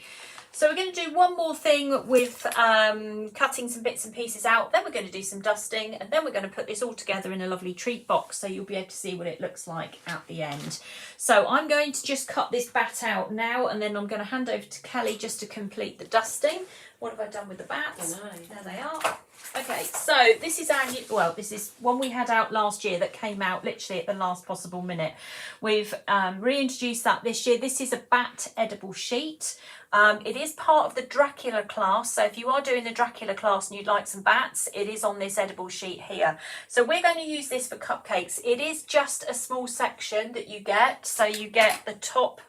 So we're going to do one more thing with cutting some bits and pieces out. Then we're going to do some dusting, and then we're going to put this all together in a lovely treat box so you'll be able to see what it looks like at the end. So I'm going to just cut this bat out now, and then I'm going to hand over to Kelly just to complete the dusting. What have I done with the bats? There they are. Okay, so this is our new, well, this is one we had out last year that came out literally at the last possible minute. We've reintroduced that this year. This is a bat edible sheet. It is part of the Dracula class, so if you are doing the Dracula class and you'd like some bats, it is on this edible sheet here. So we're going to use this for cupcakes. It is just a small section that you get, so you get the top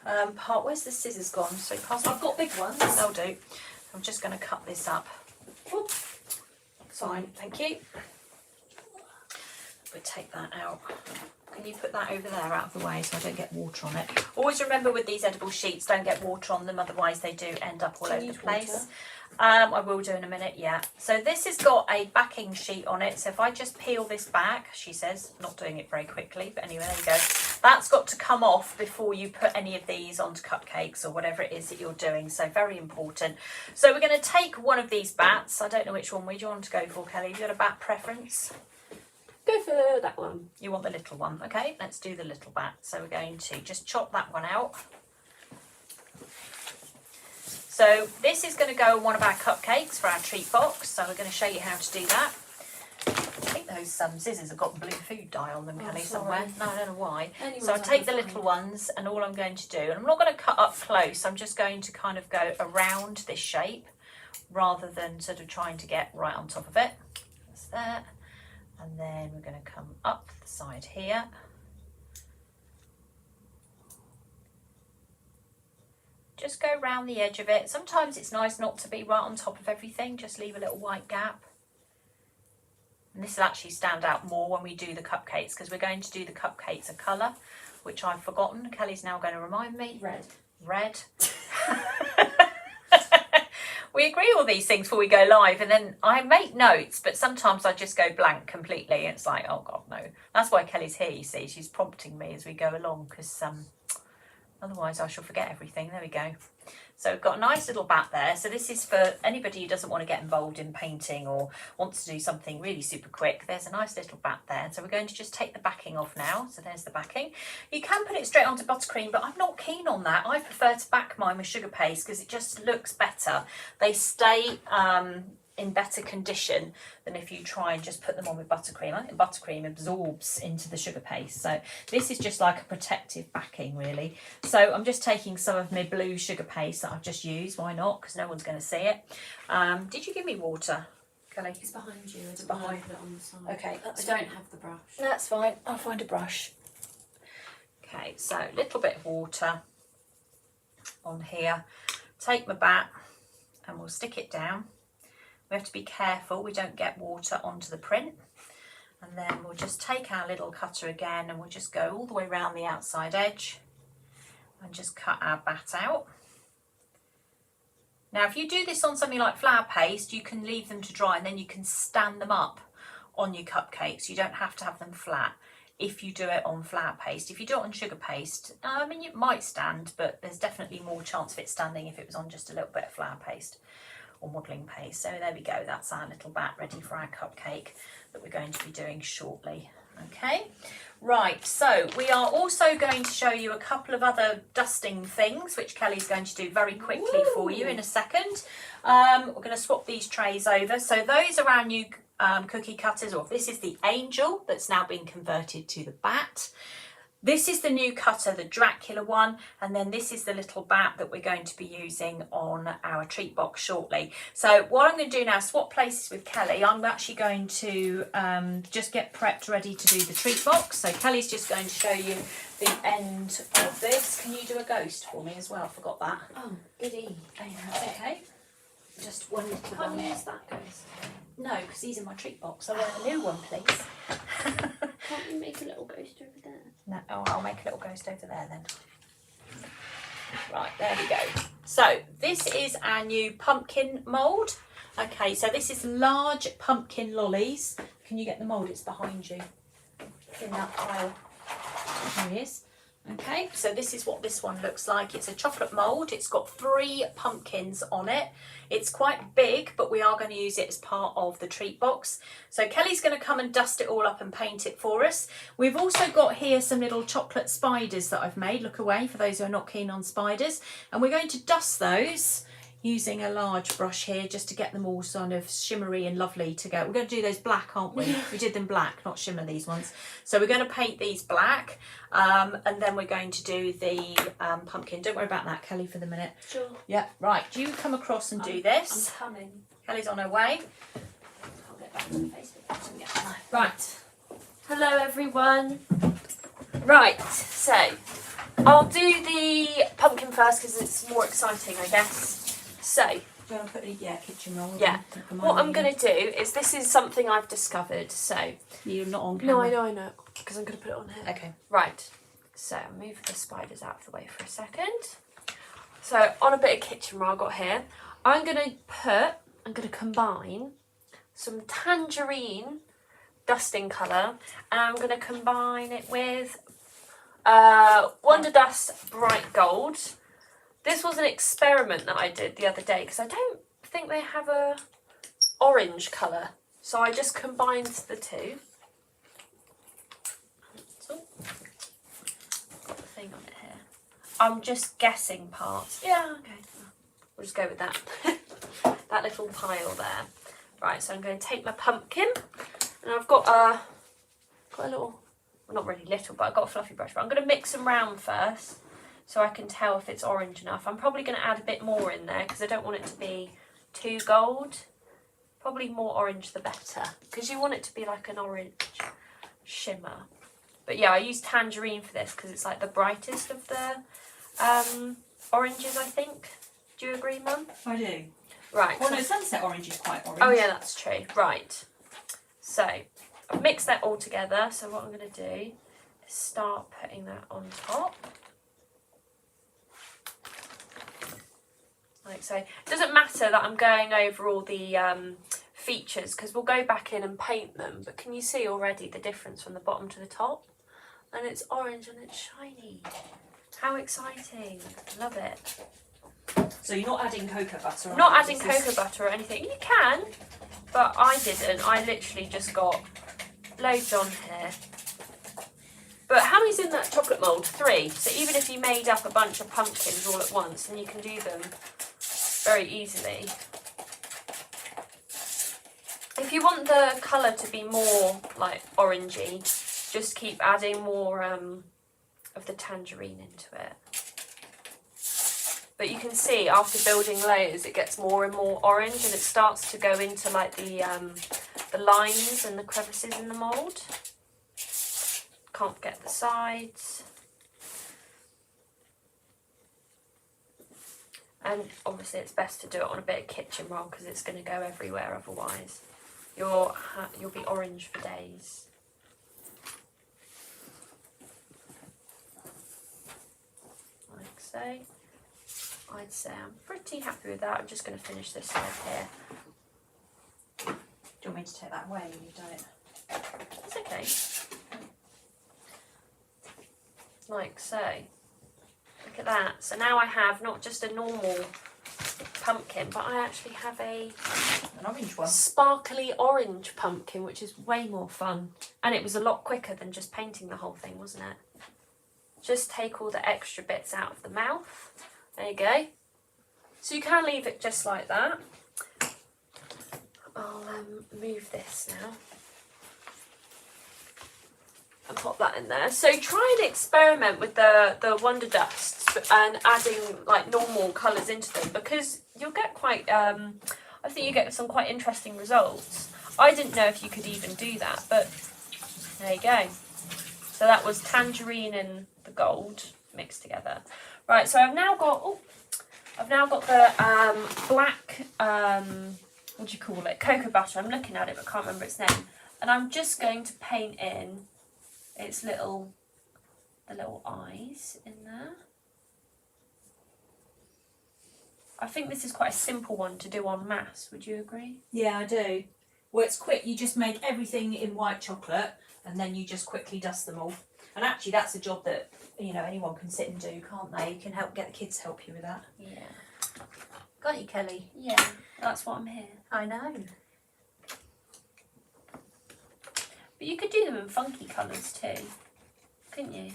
part. Where's the scissors gone? So I've got big ones. They'll do. I'm just going to cut this up. Oop. Fine, thank you. We'll take that out. Can you put that over there out of the way so I don't get water on it? Always remember with these edible sheets, don't get water on them, otherwise they do end up all over the place. I will do in a minute, yeah. So this has got a backing sheet on it. So if I just peel this back, she says, not doing it very quickly, but anyway, there you go. That's got to come off before you put any of these onto cupcakes or whatever it is that you're doing. So very important. So we're going to take one of these bats. I don't know which one. Which do you want to go for, Kelly? Have you got a bat preference? Go for that one. You want the little one. Okay, let's do the little bat. So we're going to just chop that one out. So this is going to go on one of our cupcakes for our treat box. So we're going to show you how to do that. I think those scissors have got blue food dye on them, Kelly, somewhere. No, I don't know why. So I'll take the little ones, and all I'm going to do, and I'm not going to cut up close, I'm just going to kind of go around this shape rather than sort of trying to get right on top of it. That's that. And then we're going to come up the side here. Just go round the edge of it. Sometimes it's nice not to be right on top of everything, just leave a little white gap. And this will actually stand out more when we do the cupcakes, because we're going to do the cupcakes a colour, which I've forgotten. Kelly's now going to remind me. Red. We agree all these things before we go live, and then I make notes, but sometimes I just go blank completely. It's like, oh God, no. That's why Kelly's here, you see. She's prompting me as we go along, because otherwise I shall forget everything. There we go. So we've got a nice little bat there. So this is for anybody who doesn't want to get involved in painting or wants to do something really super quick. There's a nice little bat there. So we're going to just take the backing off now. So there's the backing. You can put it straight onto buttercream, but I'm not keen on that. I prefer to back mine with sugar paste because it just looks better. They stay in better condition than if you try and just put them on with buttercream. I think buttercream absorbs into the sugar paste. So this is just like a protective backing, really. So I'm just taking some of my blue sugar paste that I've just used. Why not? Because no one's going to see it. Did you give me water? Kelly? It's behind you. It's behind. Put it on the side. Okay, that's I don't have the brush. That's fine. I'll find a brush. Okay, so a little bit of water on here. Take my bat and we'll stick it down. We have to be careful we don't get water onto the print. And then we'll just take our little cutter again and we'll just go all the way around the outside edge and just cut our bat out. Now if you do this on something like flour paste, you can leave them to dry and then you can stand them up on your cupcakes. You don't have to have them flat if you do it on flour paste. If you do it on sugar paste, I mean, it might stand, but there's definitely more chance of it standing if it was on just a little bit of flour paste or modelling paste. So there we go, that's our little bat ready for our cupcake that we're going to be doing shortly. Okay, right, so we are also going to show you a couple of other dusting things which Kelly's going to do very quickly for you in a second. We're going to swap these trays over. So those are our new cookie cutters, or this is the Angel that's now been converted to the bat. This is the new cutter, the Dracula one, and then this is the little bat that we're going to be using on our treat box shortly. So what I'm going to do now, swap places with Kelly. I'm actually going to just get prepped ready to do the treat box. So Kelly's just going to show you the end of this. Can you do a ghost for me as well? I forgot that. Oh, goody. Oh, that's okay. Just one little Can't one. use that ghost. No, because he's in my treat box. I want a new one, please. Can't you make a little ghost over there? No, oh, I'll make a little ghost over there then. Right, there we go. So this is our new pumpkin mould. Okay, so this is large pumpkin lollies. Can you get the mould? It's behind you in that pile. There he is. Okay, so this is what this one looks like. It's a chocolate mould. It's got 3 pumpkins on it. It's quite big, but we are going to use it as part of the treat box. So Kelly's going to come and dust it all up and paint it for us. We've also got here some little chocolate spiders that I've made. Look away for those who are not keen on spiders. And we're going to dust those using a large brush here just to get them all sort of shimmery and lovely to go. We're going to do those black, aren't we? We did them black, not shimmer, these ones. So we're going to paint these black and then we're going to do the pumpkin. Don't worry about that, Kelly, for the minute. Sure. Yeah, right. Do you come across and do this? I'm coming. Kelly's on her way. I'll get back to the Facebook. Right. Hello, everyone. Right, so I'll do the pumpkin first because it's more exciting, I guess. So, Do you want to put a kitchen roll? yeah, what I'm going to do is, this is something I've discovered, so... You're not on camera. No, I know, because I'm going to put it on here. Okay. Right, so I'll move the spiders out of the way for a second. So, on a bit of kitchen roll I've got here, I'm going to combine some tangerine dusting colour, and I'm going to combine it with Wonder Dust Bright Gold. This was an experiment that I did the other day because I don't think they have a orange colour. So I just combined the two. So, got the thing on it here. I'm just guessing parts. Yeah, okay. We'll just go with that. That little pile there. Right, so I'm going to take my pumpkin. And I've got a little, well, not really little, but I've got a fluffy brush. But I'm going to mix them round first, so I can tell if it's orange enough. I'm probably going to add a bit more in there because I don't want it to be too gold. Probably more orange the better, because you want it to be like an orange shimmer. But yeah, I use tangerine for this because it's like the brightest of the oranges, I think. Do you agree, Mum? I do. Right. Well, no, sunset orange is quite orange. Oh yeah, that's true. Right. So I've mixed that all together. So what I'm going to do is start putting that on top. Like so. It doesn't matter that I'm going over all the features because we'll go back in and paint them. But can you see already the difference from the bottom to the top? And it's orange and it's shiny. How exciting. Love it. So you're not adding cocoa butter on? Not adding cocoa butter or anything. You can, but I didn't. I literally just got loads on here. But how many's in that chocolate mould? 3. So even if you made up a bunch of pumpkins all at once, then you can do them very easily. If you want the colour to be more like orangey, just keep adding more of the tangerine into it. But you can see after building layers, it gets more and more orange, and it starts to go into like the lines and the crevices in the mould. Can't get the sides. And obviously it's best to do it on a bit of kitchen roll because it's going to go everywhere otherwise. You'll be orange for days. Like so. I'd say I'm pretty happy with that. I'm just going to finish this side here. Do you want me to take that away when you've done it? It's okay. Like so. Look at that. So now I have not just a normal pumpkin, but I actually have an orange one. Sparkly orange pumpkin, which is way more fun. And it was a lot quicker than just painting the whole thing, wasn't it? Just take all the extra bits out of the mouth. There you go. So you can leave it just like that. I'll move this now. And pop that in there. So try and experiment with the Wonder Dusts and adding like normal colours into them, because you'll get quite, I think you get some quite interesting results. I didn't know if you could even do that, but there you go. So that was tangerine and the gold mixed together. Right, so I've now got the black, what do you call it, cocoa butter. I'm looking at it but can't remember its name. And I'm just going to paint in its the little eyes in there. I think this is quite a simple one to do en masse, would you agree? Yeah, I do. Well, it's quick. You just make everything in white chocolate and then you just quickly dust them all. And actually that's a job that, you know, anyone can sit and do, can't they? You can get the kids to help you with that. Yeah. Got you, Kelly? Yeah, that's what I'm here. I know. But you could do them in funky colours too, couldn't you?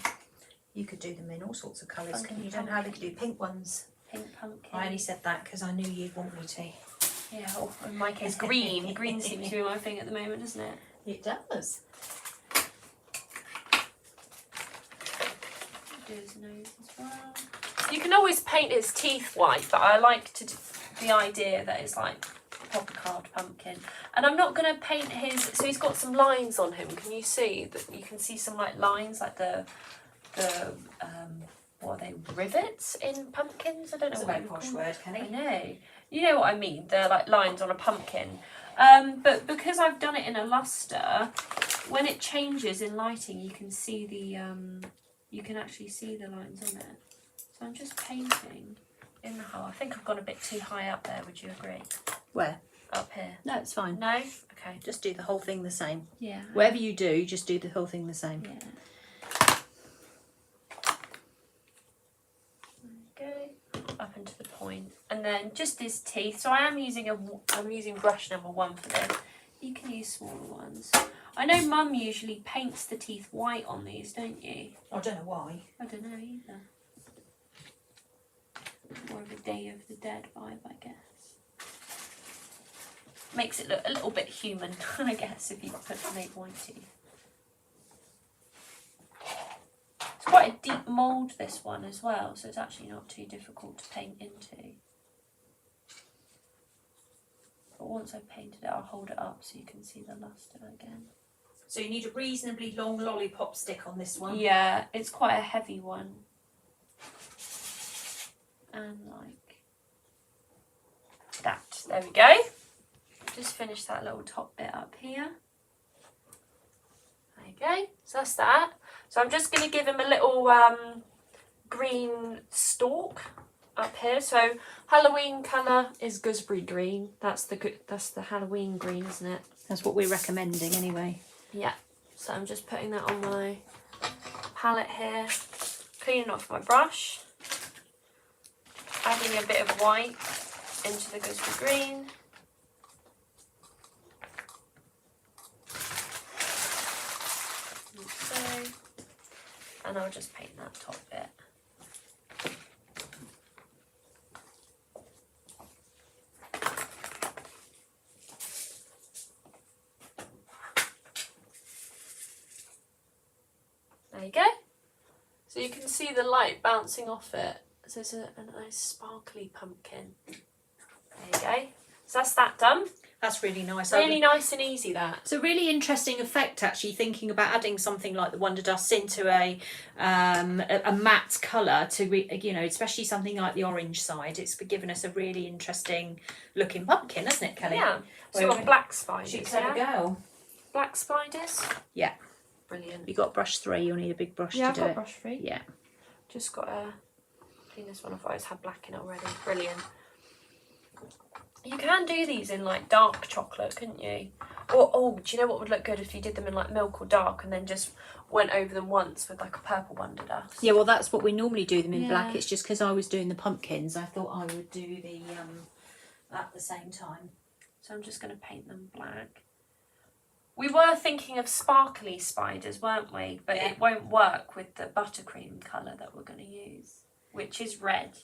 You could do them in all sorts of colours, Funky couldn't you? Don't know how they could do pink ones. Pink pumpkin. I only said that because I knew you'd want me to. Yeah, or in my case green. Green seems to be my thing at the moment, doesn't it? It does. Do his nose as well. You can always paint his teeth white, but I like to do the idea that it's like proper carved pumpkin. And I'm not going to paint his, so he's got some lines on him. Can you see that? You can see some like lines, like the what are they, rivets in pumpkins? I don't know. That's a what very you posh call word, them. Kelly. I know. You know what I mean? They're like lines on a pumpkin. But because I've done it in a luster, when it changes in lighting, you can see the you can actually see the lines on it. So I'm just painting in the hole. I think I've gone a bit too high up there, would you agree? Where? Up here. No, it's fine. No? Okay. Just do the whole thing the same. Yeah. Whatever you do, just do the whole thing the same. Yeah. Okay. Up into the point. And then just his teeth. So I'm using brush number 1 for this. You can use smaller ones. I know Mum usually paints the teeth white on these, don't you? I don't know why. I don't know either. More of a Day of the Dead vibe, I guess. Makes it look a little bit human, I guess, if you make white teeth. It's quite a deep mould, this one, as well, so it's actually not too difficult to paint into. But once I've painted it, I'll hold it up so you can see the luster again. So you need a reasonably long lollipop stick on this one. Yeah, it's quite a heavy one. And like that. There we go. Just finish that little top bit up here. There you go. So that's that. So I'm just going to give him a little green stalk up here. So Halloween colour is gooseberry green. That's the Halloween green, isn't it? That's what we're recommending anyway. Yeah. So I'm just putting that on my palette here. Cleaning off my brush. Adding a bit of white into the gooseberry green. Like so. And I'll just paint that top bit. There you go. So you can see the light bouncing off it. So it's a nice sparkly pumpkin. There you go. So that's that done. That's really nice. Really nice and easy, that. It's a really interesting effect, actually, thinking about adding something like the Wonder Dust into a matte colour to, you know, especially something like the orange side. It's given us a really interesting looking pumpkin, hasn't it, Kelly? Yeah. So Well, we've got black spiders. She could have a go. Black spiders? Yeah. Brilliant. You got brush 3, you'll need a big brush to do I've got it. brush 3. Yeah. Just got to clean this one off. I just had black in it already. Brilliant. You can do these in like dark chocolate, couldn't you? Or, oh, do you know what would look good if you did them in like milk or dark and then just went over them once with like a purple Wonder Dust? Yeah, well, that's what we normally do them in Yeah. black. It's just because I was doing the pumpkins, I thought I would do the at the same time. So I'm just going to paint them black. We were thinking of sparkly spiders, weren't we? But Yeah. it won't work with the buttercream colour that we're going to use, which is red,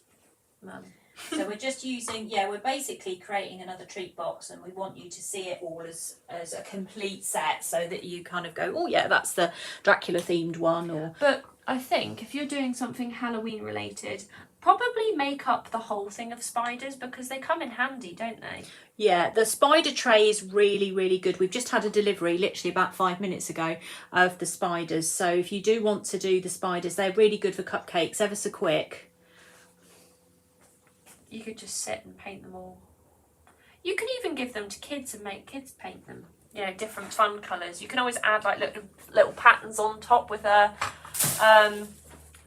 Mum. So we're just using, we're basically creating another treat box, and we want you to see it all as a complete set, so that you kind of go, oh yeah, that's the Dracula themed one. Or But I think if you're doing something Halloween related, probably make up the whole thing of spiders, because they come in handy, don't they? yeah, the spider tray is really, really good. We've just had a delivery literally about 5 minutes ago of the spiders. So if you do want to do the spiders, they're really good for cupcakes, ever so quick. You could just sit and paint them all. You could even give them to kids and make kids paint them. You know, different fun colours. You can always add like little patterns on top with a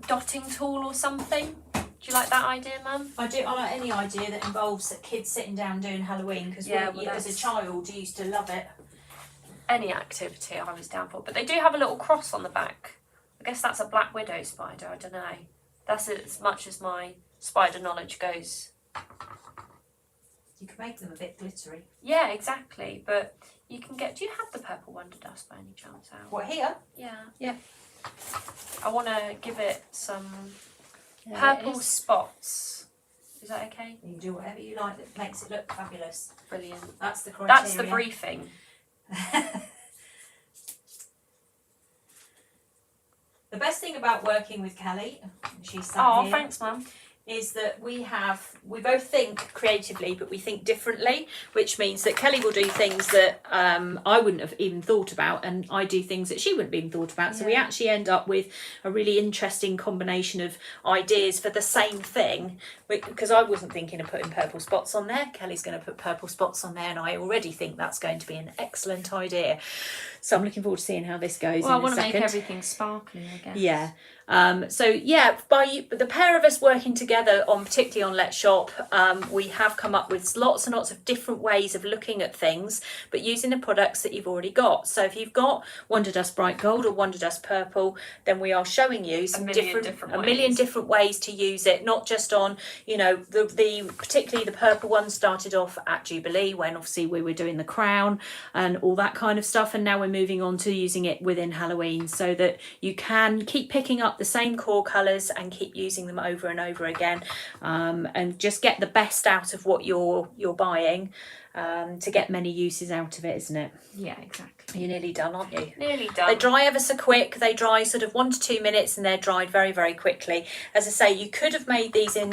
dotting tool or something. Do you like that idea, Mum? I do. I like any idea that involves kids sitting down doing Halloween, because as a child you used to love it. Any activity I was down for. But they do have a little cross on the back. I guess that's a black widow spider, I don't know. That's as much as my spider knowledge goes. You can make them a bit glittery. Yeah, exactly. But you can get... Do you have the purple Wonder Dust by any chance, Al? What, here? Yeah. Yeah. I want to give it some There it purple is. spots. Is that okay? You can do whatever you like that makes it look fabulous. Brilliant. That's the criteria. That's the briefing. The best thing about working with Kelly, she's sat Oh, here, thanks, Mum. is that we both think creatively, but we think differently, which means that Kelly will do things that I wouldn't have even thought about, and I do things that she wouldn't have even thought about. So we actually end up with a really interesting combination of ideas for the same thing, because I wasn't thinking of putting purple spots on there. Kelly's going to put purple spots on there, and I already think that's going to be an excellent idea. So I'm looking forward to seeing how this goes. Well, I in a want to second. make everything sparkly, I guess. Yeah. By the pair of us working together on, particularly on Let's Shop, we have come up with lots and lots of different ways of looking at things, but using the products that you've already got. So if you've got Wonder Dust Bright Gold or Wonder Dust Purple, then we are showing you some a million different ways to use it, not just on, you know, the particularly the purple one started off at Jubilee, when obviously we were doing the crown and all that kind of stuff, and now we're moving on to using it within Halloween, so that you can keep picking up the same core colours and keep using them over and over again, and just get the best out of what you're buying, to get many uses out of it, isn't it? Yeah, exactly. You're nearly done, aren't you? Nearly done. They dry ever so quick. They dry sort of 1 to 2 minutes, and they're dried very, very quickly. As I say, you could have made these in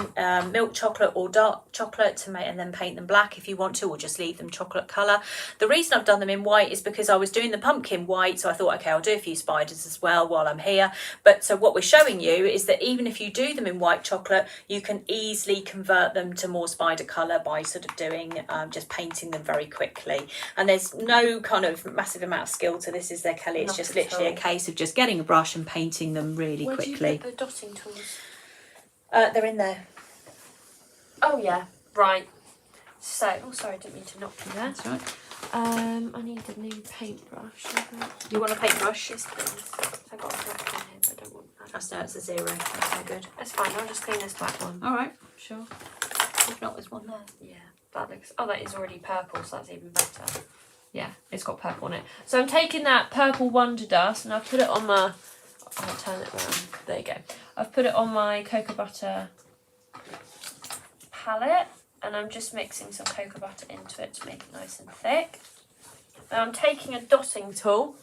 milk chocolate or dark chocolate and then paint them black if you want to, or just leave them chocolate colour. The reason I've done them in white is because I was doing the pumpkin white, so I thought, okay, I'll do a few spiders as well while I'm here. But so what we're showing you is that even if you do them in white chocolate, you can easily convert them to more spider colour by sort of doing just painting them very quickly. And there's no kind of massive amount of skill to this, is there, Kelly? It's Not just at literally all. a case of just getting a brush and painting them really Where quickly. do you put the dotting tools? They're in there. Oh, yeah. Right. So, oh, sorry, I didn't mean to knock you there. That's right. I need a new paintbrush. You want a paintbrush? Yes, please. I've got a black one here, but I don't want that. It's a 0. That's no good. That's fine, I'll just clean this black one. All right, sure. If not, there's one there. Yeah, that looks... Oh, that is already purple, so that's even better. Yeah, it's got purple on it. So I'm taking that purple Wonder Dust and I've put it on my... I'll turn it around. There you go. I've put it on my cocoa butter palette, and I'm just mixing some cocoa butter into it to make it nice and thick. Now I'm taking a dotting tool,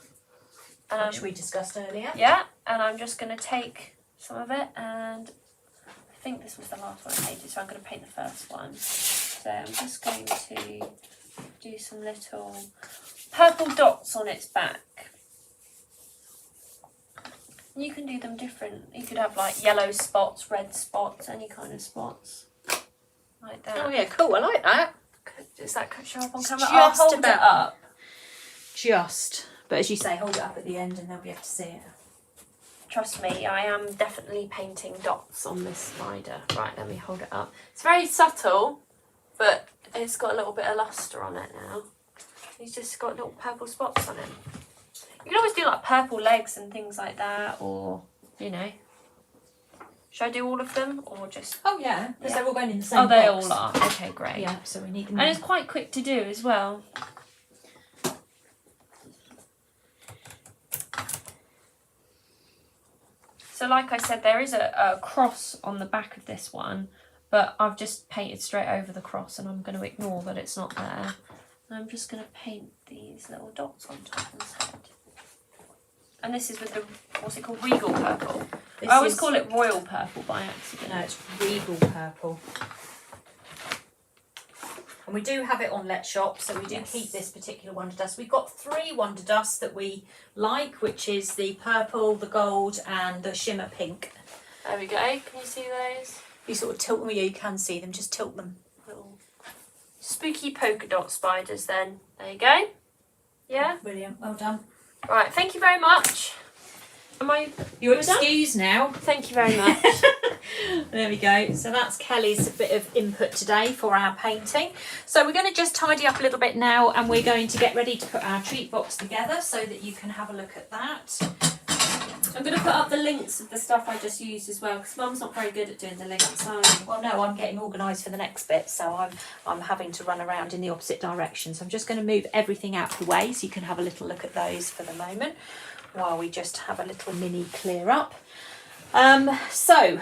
and Which we discussed earlier. yeah, and I'm just going to take some of it and think this was the last one I painted, so I'm going to paint the first one. So I'm just going to do some little purple dots on its back. You can do them different. You could have like yellow spots, red spots, any kind of spots. Like that. Oh yeah, cool, I like that. Does that show up on It's camera? just I'll hold about- it up. Just. But as you say, hold it up at the end and they'll be able to see it. Trust me, I am definitely painting dots on this spider. Right, let me hold it up. It's very subtle, but it's got a little bit of lustre on it now. He's just got little purple spots on him. You can always do like purple legs and things like that, or, you know. Should I do all of them, or just... Oh yeah, because Yeah. they're all going in the same Oh, they box. all are. Okay, great. Yeah, so we need them. And it's quite quick to do as well. So like I said, there is a cross on the back of this one, but I've just painted straight over the cross and I'm going to ignore that it's not there. And I'm just going to paint these little dots on top of his head. And this is with the, what's it called, regal purple. This I always is- call it royal purple by accident. No, it's regal purple. And we do have it on Let Shop, so we do Yes. keep this particular Wonder Dust. We've got 3 Wonder Dusts that we like, which is the purple, the gold, and the shimmer pink. There we go. Can you see those? You sort of tilt them, yeah, you can see them, just tilt them. Little spooky polka dot spiders then. There you go. Yeah? Brilliant, well done. Right, thank you very much. Am I... You're We're done? excused now. Thank you very much. There we go. So that's Kelly's bit of input today for our painting. So we're going to just tidy up a little bit now and we're going to get ready to put our treat box together so that you can have a look at that. I'm going to put up the links of the stuff I just used as well, because Mum's not very good at doing the links. So. Well, no, I'm getting organised for the next bit, so I'm having to run around in the opposite direction. So I'm just going to move everything out of the way so you can have a little look at those for the moment while we just have a little mini clear up. So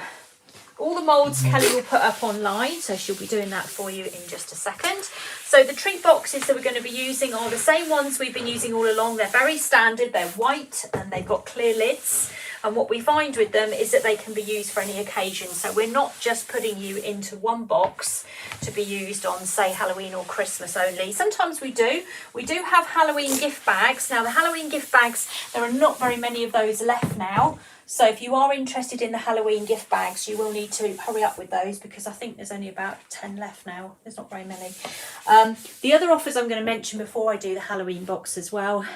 all the moulds Kelly will put up online, so she'll be doing that for you in just a second. So the treat boxes that we're going to be using are the same ones we've been using all along. They're very standard, they're white and they've got clear lids. And what we find with them is that they can be used for any occasion. So we're not just putting you into one box to be used on, say, Halloween or Christmas only. Sometimes we do. We do have Halloween gift bags. Now, the Halloween gift bags, there are not very many of those left now. So if you are interested in the Halloween gift bags, you will need to hurry up with those because I think there's only about 10 left now. There's not very many. The other offers I'm going to mention before I do the Halloween box as well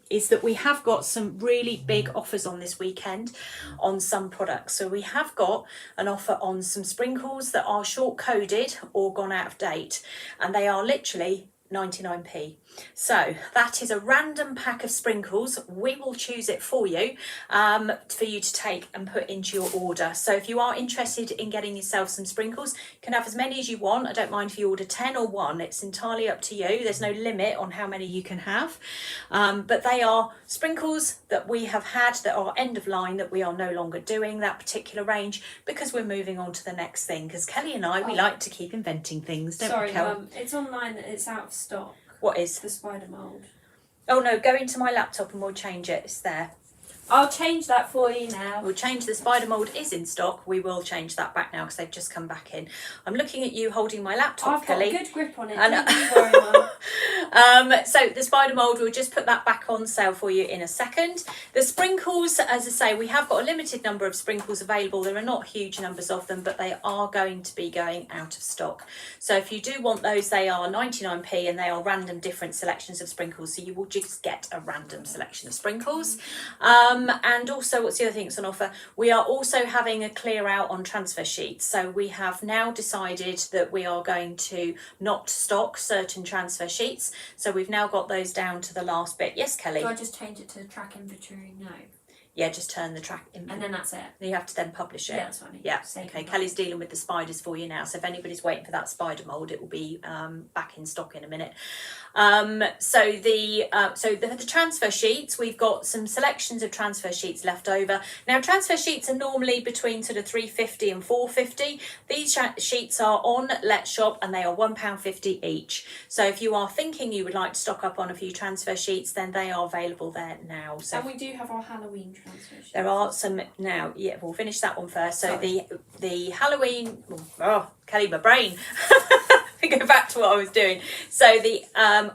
is that we have got some really big offers on this weekend on some products. So we have got an offer on some sprinkles that are short coded or gone out of date, and they are literally 99p. So that is a random pack of sprinkles. We will choose it for you to take and put into your order. So if you are interested in getting yourself some sprinkles, you can have as many as you want. I don't mind if you order 10 or 1. It's entirely up to you. There's no limit on how many you can have. But they are sprinkles that we have had that are end of line, that we are no longer doing that particular range because we're moving on to the next thing. Because Kelly and I, we like to keep inventing things, don't we, Kel? It's online. It's out of stock. What is? The spider mould. Oh no, go into my laptop and we'll change it. It's there. I'll change that for you now. We'll change the spider mould is in stock. We will change that back now because they've just come back in. I'm looking at you holding my laptop, I've Kelly. got a good grip on it. I know. Don't you worry, Mum. So the spider mould, we'll just put that back on sale for you in a second. The sprinkles, as I say, we have got a limited number of sprinkles available. There are not huge numbers of them, but they are going to be going out of stock. So if you do want those, they are 99p and they are random different selections of sprinkles. So you will just get a random selection of sprinkles. And also, what's the other thing that's on offer? We are also having a clear out on transfer sheets. So we have now decided that we are going to not stock certain transfer sheets. So we've now got those down to the last bit. Yes, Kelly? Do I just change it to track inventory? No. Yeah, just turn the track in. And then that's it. You have to then publish it. Yeah, that's fine. Yeah, Save okay. and Kelly's dealing with the spiders for you now. So if anybody's waiting for that spider mould, it will be back in stock in a minute. So the transfer sheets, we've got some selections of transfer sheets left over. Now, transfer sheets are normally between sort of £3.50 and £4.50. These sheets are on Let Shop and they are £1.50 each. So if you are thinking you would like to stock up on a few transfer sheets, then they are available there now. So And we do have our Halloween transfer sheets. There are some now. Yeah, we'll finish that one first. So the Halloween. Oh, Kelly, my brain. Go back to what I was doing. So the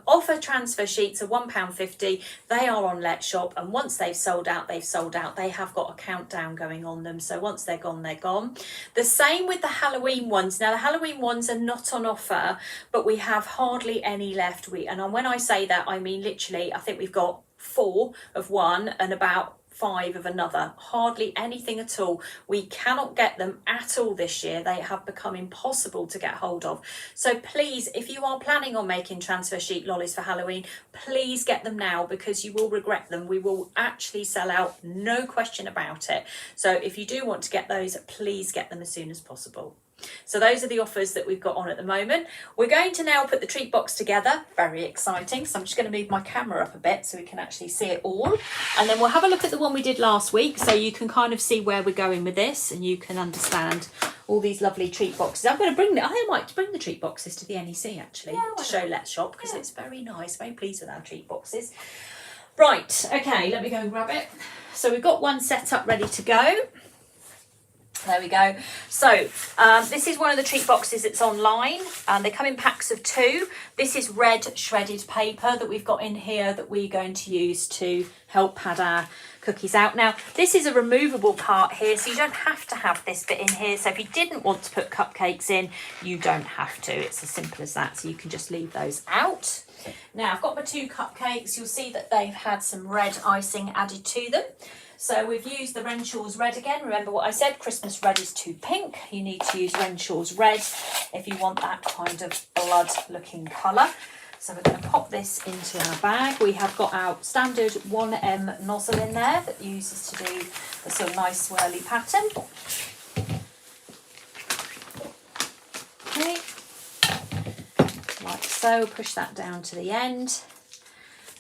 offer transfer sheets are £1.50. They are on Let's Shop, and once they've sold out, they've sold out. They have got a countdown going on them. So once they're gone, they're gone. The same with the Halloween ones. Now the Halloween ones are not on offer, but we have hardly any left. And when I say that, I mean literally. I think we've got 4 of one and about 5 of another. Hardly anything at all. We cannot get them at all this year. They have become impossible to get hold of. So please, if you are planning on making transfer sheet lollies for Halloween, please get them now, because you will regret them. We will actually sell out, no question about it. So if you do want to get those, please get them as soon as possible. So those are the offers that we've got on at the moment. We're going to now put the treat box together. Very exciting. So I'm just going to move my camera up a bit so we can actually see it all. And then we'll have a look at the one we did last week, so you can kind of see where we're going with this and you can understand all these lovely treat boxes. I'm going to bring I might bring the treat boxes to the NEC actually, to show Let's Shop, because it's very nice. Very pleased with our treat boxes. Right, okay, let me go and grab it. So we've got one set up ready to go. There we go. So this is one of the treat boxes that's online, and they come in packs of 2. This is red shredded paper that we've got in here that we're going to use to help pad our cookies out. Now this is a removable part here, so you don't have to have this bit in here. So if you didn't want to put cupcakes in, you don't have to. It's as simple as that. So you can just leave those out. Now I've got my 2 cupcakes. You'll see that they've had some red icing added to them. So we've used the Renshaw's red again. Remember what I said, Christmas red is too pink. You need to use Renshaw's red if you want that kind of blood looking colour. So we're going to pop this into our bag. We have got our standard 1M nozzle in there that uses to do the sort of nice swirly pattern. Okay, like so, push that down to the end.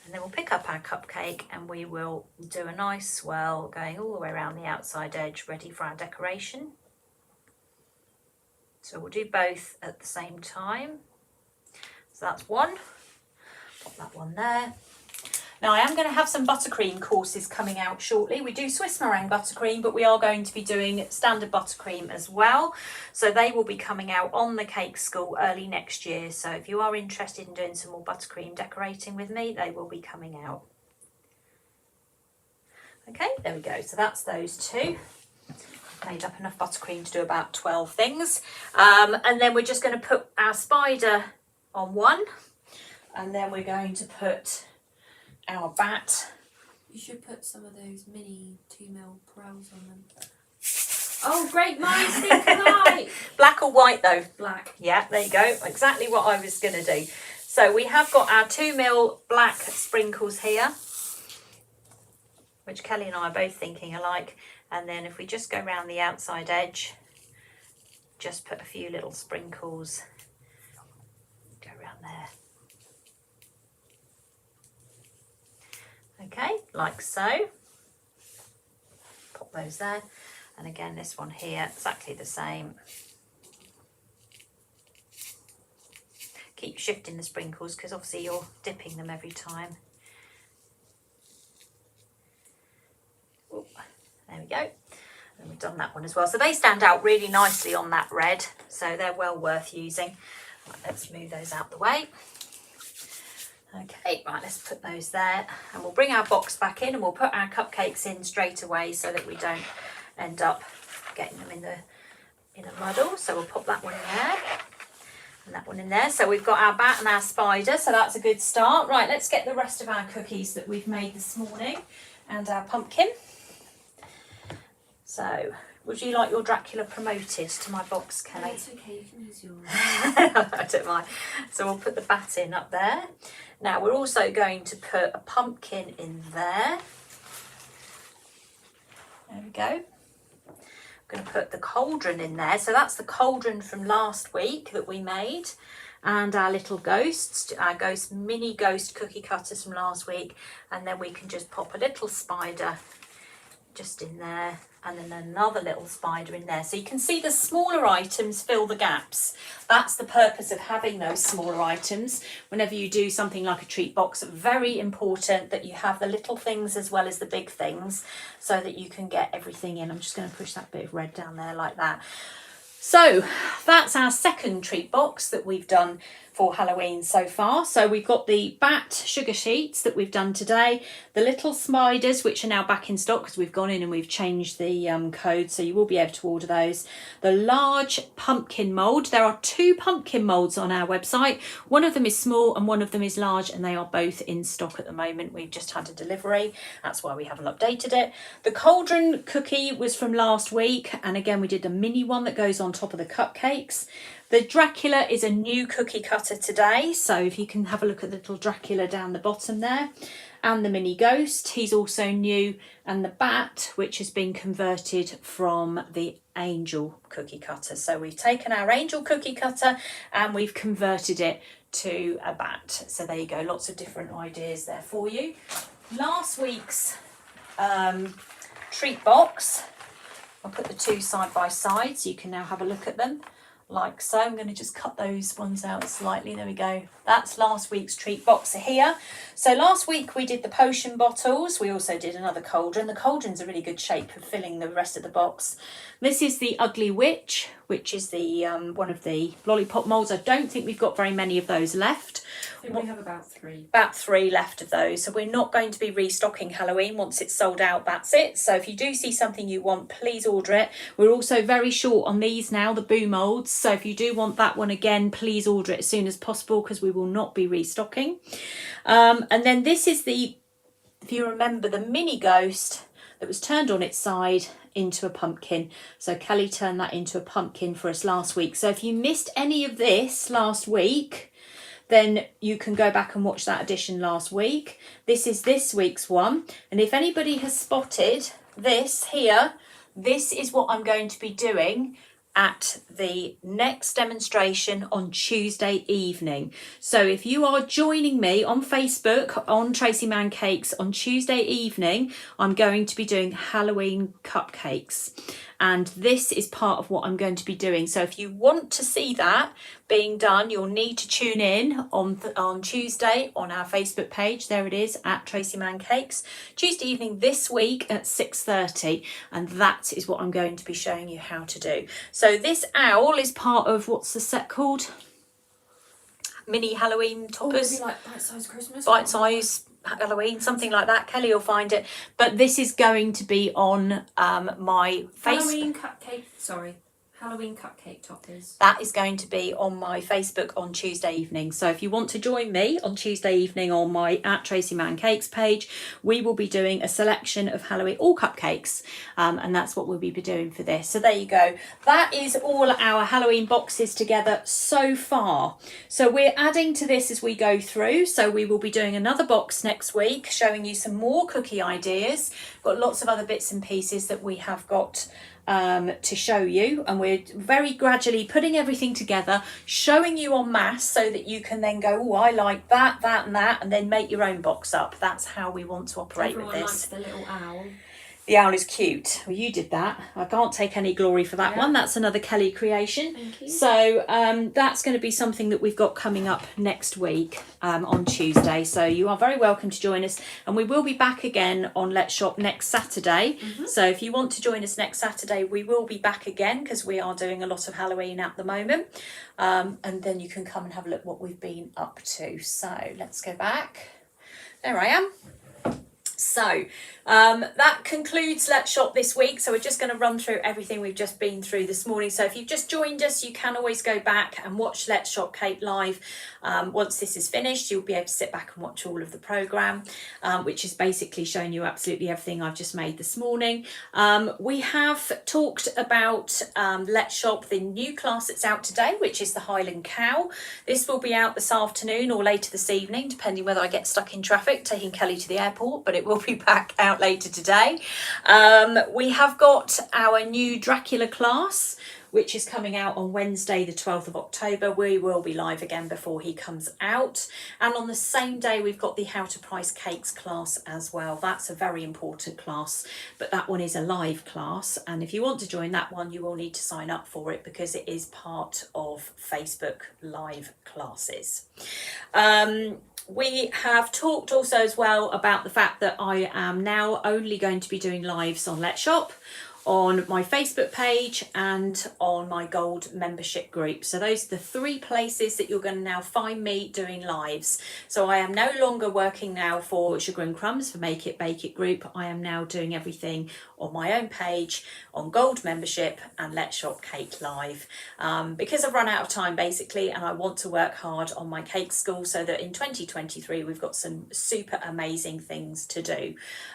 And then we'll pick up our cupcake and we will do a nice swirl going all the way around the outside edge, ready for our decoration. So we'll do both at the same time. So that's one. Pop that one there. Now I am going to have some buttercream courses coming out shortly. We do Swiss meringue buttercream, but we are going to be doing standard buttercream as well. So they will be coming out on the Cake School early next year. So if you are interested in doing some more buttercream decorating with me, they will be coming out. Okay, there we go. So that's those 2. Made up enough buttercream to do about 12 things. And then we're just going to put our spider on one. And then we're going to put our bat. You should put some of those mini 2mm pearls on them. Oh, great minds think alike. Black or white though? Black. Yeah, there you go. Exactly what I was going to do. So we have got our 2mm black sprinkles here, which Kelly and I are both thinking alike. And then if we just go around the outside edge, just put a few little sprinkles. Go around there. Okay, like so. Pop those there. And again, this one here, exactly the same. Keep shifting the sprinkles because obviously you're dipping them every time. Ooh, there we go. And we've done that one as well. So they stand out really nicely on that red. So they're well worth using. Right, let's move those out the way. Okay, right, let's put those there. And we'll bring our box back in and we'll put our cupcakes in straight away so that we don't end up getting them in a muddle. So we'll pop that one in there. And that one in there. So we've got our bat and our spider, so that's a good start. Right, let's get the rest of our cookies that we've made this morning and our pumpkin. So, would you like your Dracula promoted to my box, Kelly? It's okay, you can use yours. I don't mind. So we'll put the bat in up there. Now we're also going to put a pumpkin in there. There we go. I'm going to put the cauldron in there. So that's the cauldron from last week that we made. And our little ghosts, our mini ghost cookie cutters from last week. And then we can just pop a little spider just in there, and then another little spider in there. So you can see the smaller items fill the gaps. That's the purpose of having those smaller items. Whenever you do something like a treat box, very important that you have the little things as well as the big things so that you can get everything in. I'm just going to push that bit of red down there like that. So that's our second treat box that we've done for Halloween so far. So we've got the bat sugar sheets that we've done today, the little spiders, which are now back in stock because we've gone in and we've changed the code, so you will be able to order those. The large pumpkin mould. There are 2 pumpkin moulds on our website. One of them is small and one of them is large, and they are both in stock at the moment. We've just had a delivery. That's why we haven't updated it. The cauldron cookie was from last week, and again we did a mini one that goes on top of the cupcakes. The Dracula is a new cookie cutter today, so if you can have a look at the little Dracula down the bottom there. And the mini ghost, he's also new. And the bat, which has been converted from the angel cookie cutter. So we've taken our angel cookie cutter and we've converted it to a bat. So there you go, lots of different ideas there for you. Last week's treat box, I'll put the 2 side by side so you can now have a look at them. Like so. I'm going to just cut those ones out slightly. There we go. That's last week's treat box here. So last week we did the potion bottles. We also did another cauldron. The cauldron's a really good shape for filling the rest of the box. This is the ugly witch, which is the one of the lollipop moulds. I don't think we've got very many of those left. I think we have about 3. About 3 left of those. So we're not going to be restocking Halloween. Once it's sold out, that's it. So if you do see something you want, please order it. We're also very short on these now, the boo moulds. So if you do want that one again, please order it as soon as possible because we will not be restocking. And then this is the, if you remember, the mini ghost that was turned on its side into a pumpkin. So Kelly turned that into a pumpkin for us last week. So if you missed any of this last week, then you can go back and watch that edition last week. This is this week's one. And if anybody has spotted this here, this is what I'm going to be doing at the next demonstration on Tuesday evening. So if you are joining me on Facebook on Tracy Man Cakes on Tuesday evening, I'm going to be doing Halloween cupcakes. And this is part of what I'm going to be doing. So if you want to see that being done, you'll need to tune in on Tuesday on our Facebook page. There it is, at Tracy Man Cakes. Tuesday evening this week at 6:30. And that is what I'm going to be showing you how to do. So this owl is part of, what's the set called? Mini Halloween toppers. Maybe like bite-sized Christmas. Bite-size Halloween, something like that. Kelly will find it. But this is going to be on my Facebook. Halloween cupcake toppers. That is going to be on my Facebook on Tuesday evening. So if you want to join me on Tuesday evening on my at Tracy Man Cakes page, we will be doing a selection of Halloween, all cupcakes. And that's what we'll be doing for this. So there you go. That is all our Halloween boxes together so far. So we're adding to this as we go through. So we will be doing another box next week, showing you some more cookie ideas. Got lots of other bits and pieces that we have got to show you, and we're very gradually putting everything together, showing you en masse so that you can then go, oh, I like that, that and that, and then make your own box up. That's how we want to operate with this. Likes the little owl. The owl is cute. Well, you did that. I can't take any glory for that one. That's another Kelly creation. Thank you. So that's going to be something that we've got coming up next week on Tuesday. So you are very welcome to join us. And we will be back again on Let's Shop next Saturday. So if you want to join us next Saturday, we will be back again because we are doing a lot of Halloween at the moment. And then you can come and have a look what we've been up to. So let's go back. There I am. So that concludes Let's Shop this week. So we're just going to run through everything we've just been through this morning. So if you've just joined us, you can always go back and watch Let's Shop Cake live. Once this is finished, you'll be able to sit back and watch all of the programme, which is basically showing you absolutely everything I've just made this morning. We have talked about Let's Shop, the new class that's out today, which is the Highland Cow. This will be out this afternoon or later this evening, depending whether I get stuck in traffic taking Kelly to the airport, but it will be back out later today. We have got our new Dracula class, which is coming out on Wednesday the 12th of October. We will be live again before he comes out. And on the same day we've got the How to Price Cakes class as well. That's a very important class, but that one is a live class, and if you want to join that one you will need to sign up for it because it is part of Facebook live classes. We have talked also as well about the fact that I am now only going to be doing lives on Let's Shop, on my Facebook page and on my gold membership group. So those are the three places that you're going to now find me doing lives. So I am no longer working now for Sugar and Crumbs for Make It Bake It group. I am now doing everything on my own page, on gold membership and Let's Shop Cake Live, because I've run out of time basically, and I want to work hard on my cake school so that in 2023 we've got some super amazing things to do.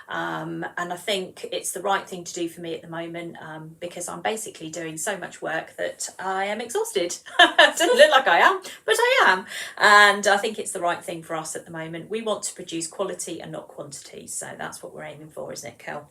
And I think it's the right thing to do for me at the moment, because I'm basically doing so much work that I am exhausted. Doesn't look like I am, but I am. And I think it's the right thing for us at the moment. We want to produce quality and not quantity. So that's what we're aiming for, isn't it, Kel?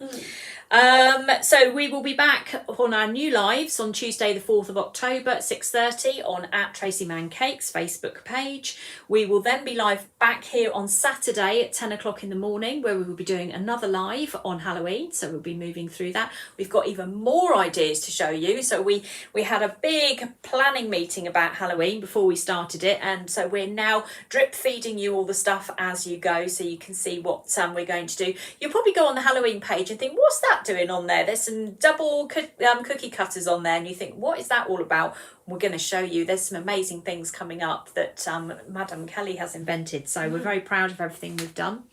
So we will be back on our new lives on Tuesday the 4th of October at 6:30 on @TracyMannCakes Facebook page. We will then be live back here on Saturday at 10 o'clock in the morning, where we will be doing another live on Halloween. So we'll be moving through that. We've got even more ideas to show you. So we had a big planning meeting about Halloween before we started it, and so we're now drip feeding you all the stuff as you go, so you can see what we're going to do. You'll probably go on the Halloween page and think, what's that doing on there? There's some double cookie cutters on there, and you think, what is that all about? We're going to show you. There's some amazing things coming up that Madame Kelly has invented, so we're very proud of everything we've done.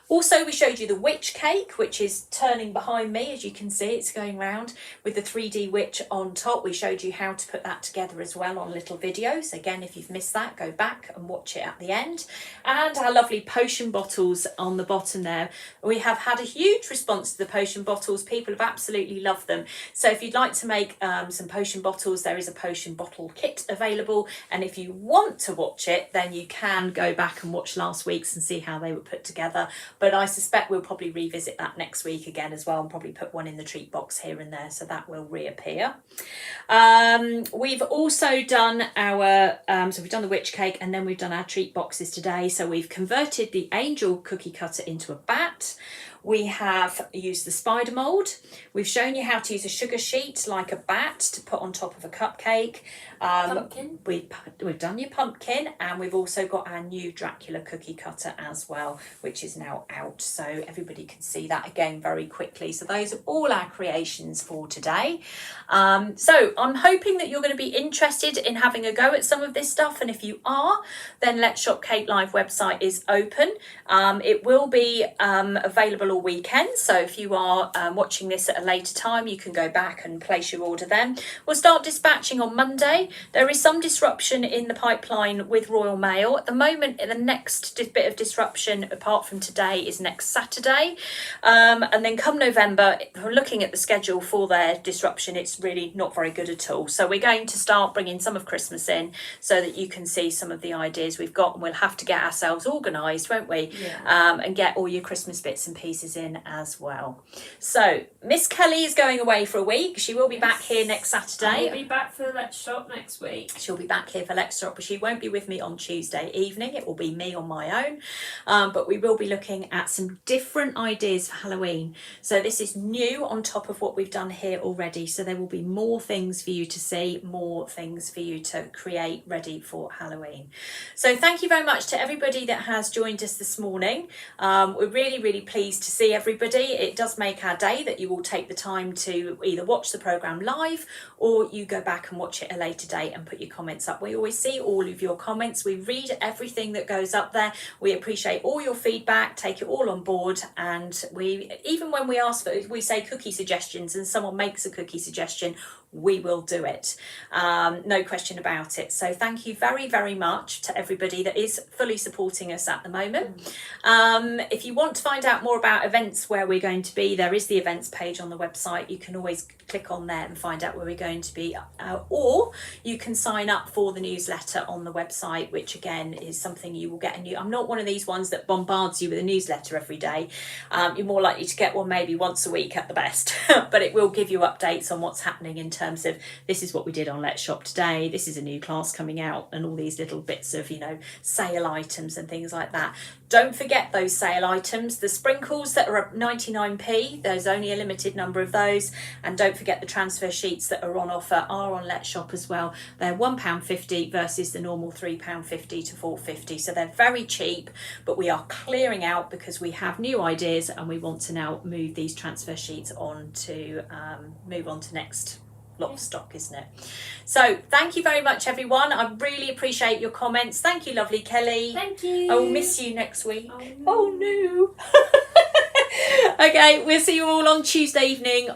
Also, we showed you the witch cake, which is turning behind me. As you can see, it's going round with the 3D witch on top. We showed you how to put that together as well on a little video. So again, if you've missed that, go back and watch it at the end. And our lovely potion bottles on the bottom there. We have had a huge response to the potion bottles. People have absolutely loved them. So if you'd like to make some potion bottles, there is a potion bottle kit available. And if you want to watch it, then you can go back and watch last week's and see how they were put together. But I suspect we'll probably revisit that next week again as well, and probably put one in the treat box here and there, so that will reappear. We've also done our, so we've done the witch cake, and then we've done our treat boxes today. So we've converted the angel cookie cutter into a bat. We have used the spider mould. We've shown you how to use a sugar sheet like a bat to put on top of a cupcake. Pumpkin. We've done your pumpkin, and we've also got our new Dracula cookie cutter as well, which is now out, so everybody can see that again very quickly. So those are all our creations for today. So I'm hoping that you're going to be interested in having a go at some of this stuff, and if you are, then Let's Shop Cake Live website is open. It will be available all weekend, so if you are watching this at a later time, you can go back and place your order then. We'll start dispatching on Monday. There is some disruption in the pipeline with Royal Mail at the moment. The next bit of disruption apart from today is next Saturday, and then come November, looking at the schedule for their disruption, it's really not very good at all. So we're going to start bringing some of Christmas in so that you can see some of the ideas we've got, and we'll have to get ourselves organised, won't we? Yeah. And get all your Christmas bits and pieces in as well. So Miss Kelly is going away for a week. She will be back here next Saturday. I'll be back for Let's Shop next week. She'll be back here for Let's Shop, but she won't be with me on Tuesday evening. It will be me on my own. But we will be looking at some different ideas for Halloween. So this is new on top of what we've done here already. So there will be more things for you to see, more things for you to create ready for Halloween. So thank you very much to everybody that has joined us this morning. We're really, really pleased to see everybody. It does make our day that you will take the time to either watch the programme live or you go back and watch it a later date and put your comments up. We always see all of your comments. We read everything that goes up there. We appreciate all your feedback, take it all on board, and we, even when we ask for, we say cookie suggestions and someone makes a cookie suggestion, we will do it. No question about it. So thank you very, very much to everybody that is fully supporting us at the moment. If you want to find out more about events where we're going to be, there is the events page on the website. You can always click on there and find out where we're going to be, or you can sign up for the newsletter on the website, which again is something you will get. I'm not one of these ones that bombards you with a newsletter every day. You're more likely to get one maybe once a week at the best, but it will give you updates on what's happening in terms terms of this is what we did on Let's Shop today, this is a new class coming out, and all these little bits of, you know, sale items and things like that. Don't forget those sale items, the sprinkles that are at 99p, there's only a limited number of those, and don't forget the transfer sheets that are on offer are on Let's Shop as well. They're £1.50 versus the normal £3.50 to £4.50, so they're very cheap, but we are clearing out because we have new ideas and we want to now move these transfer sheets on to move on to next lot of stock, isn't it? So thank you very much, everyone. I really appreciate your comments. Thank you, lovely Kelly. Thank you. I will miss you next week. Oh no. Okay, we'll see you all on Tuesday evening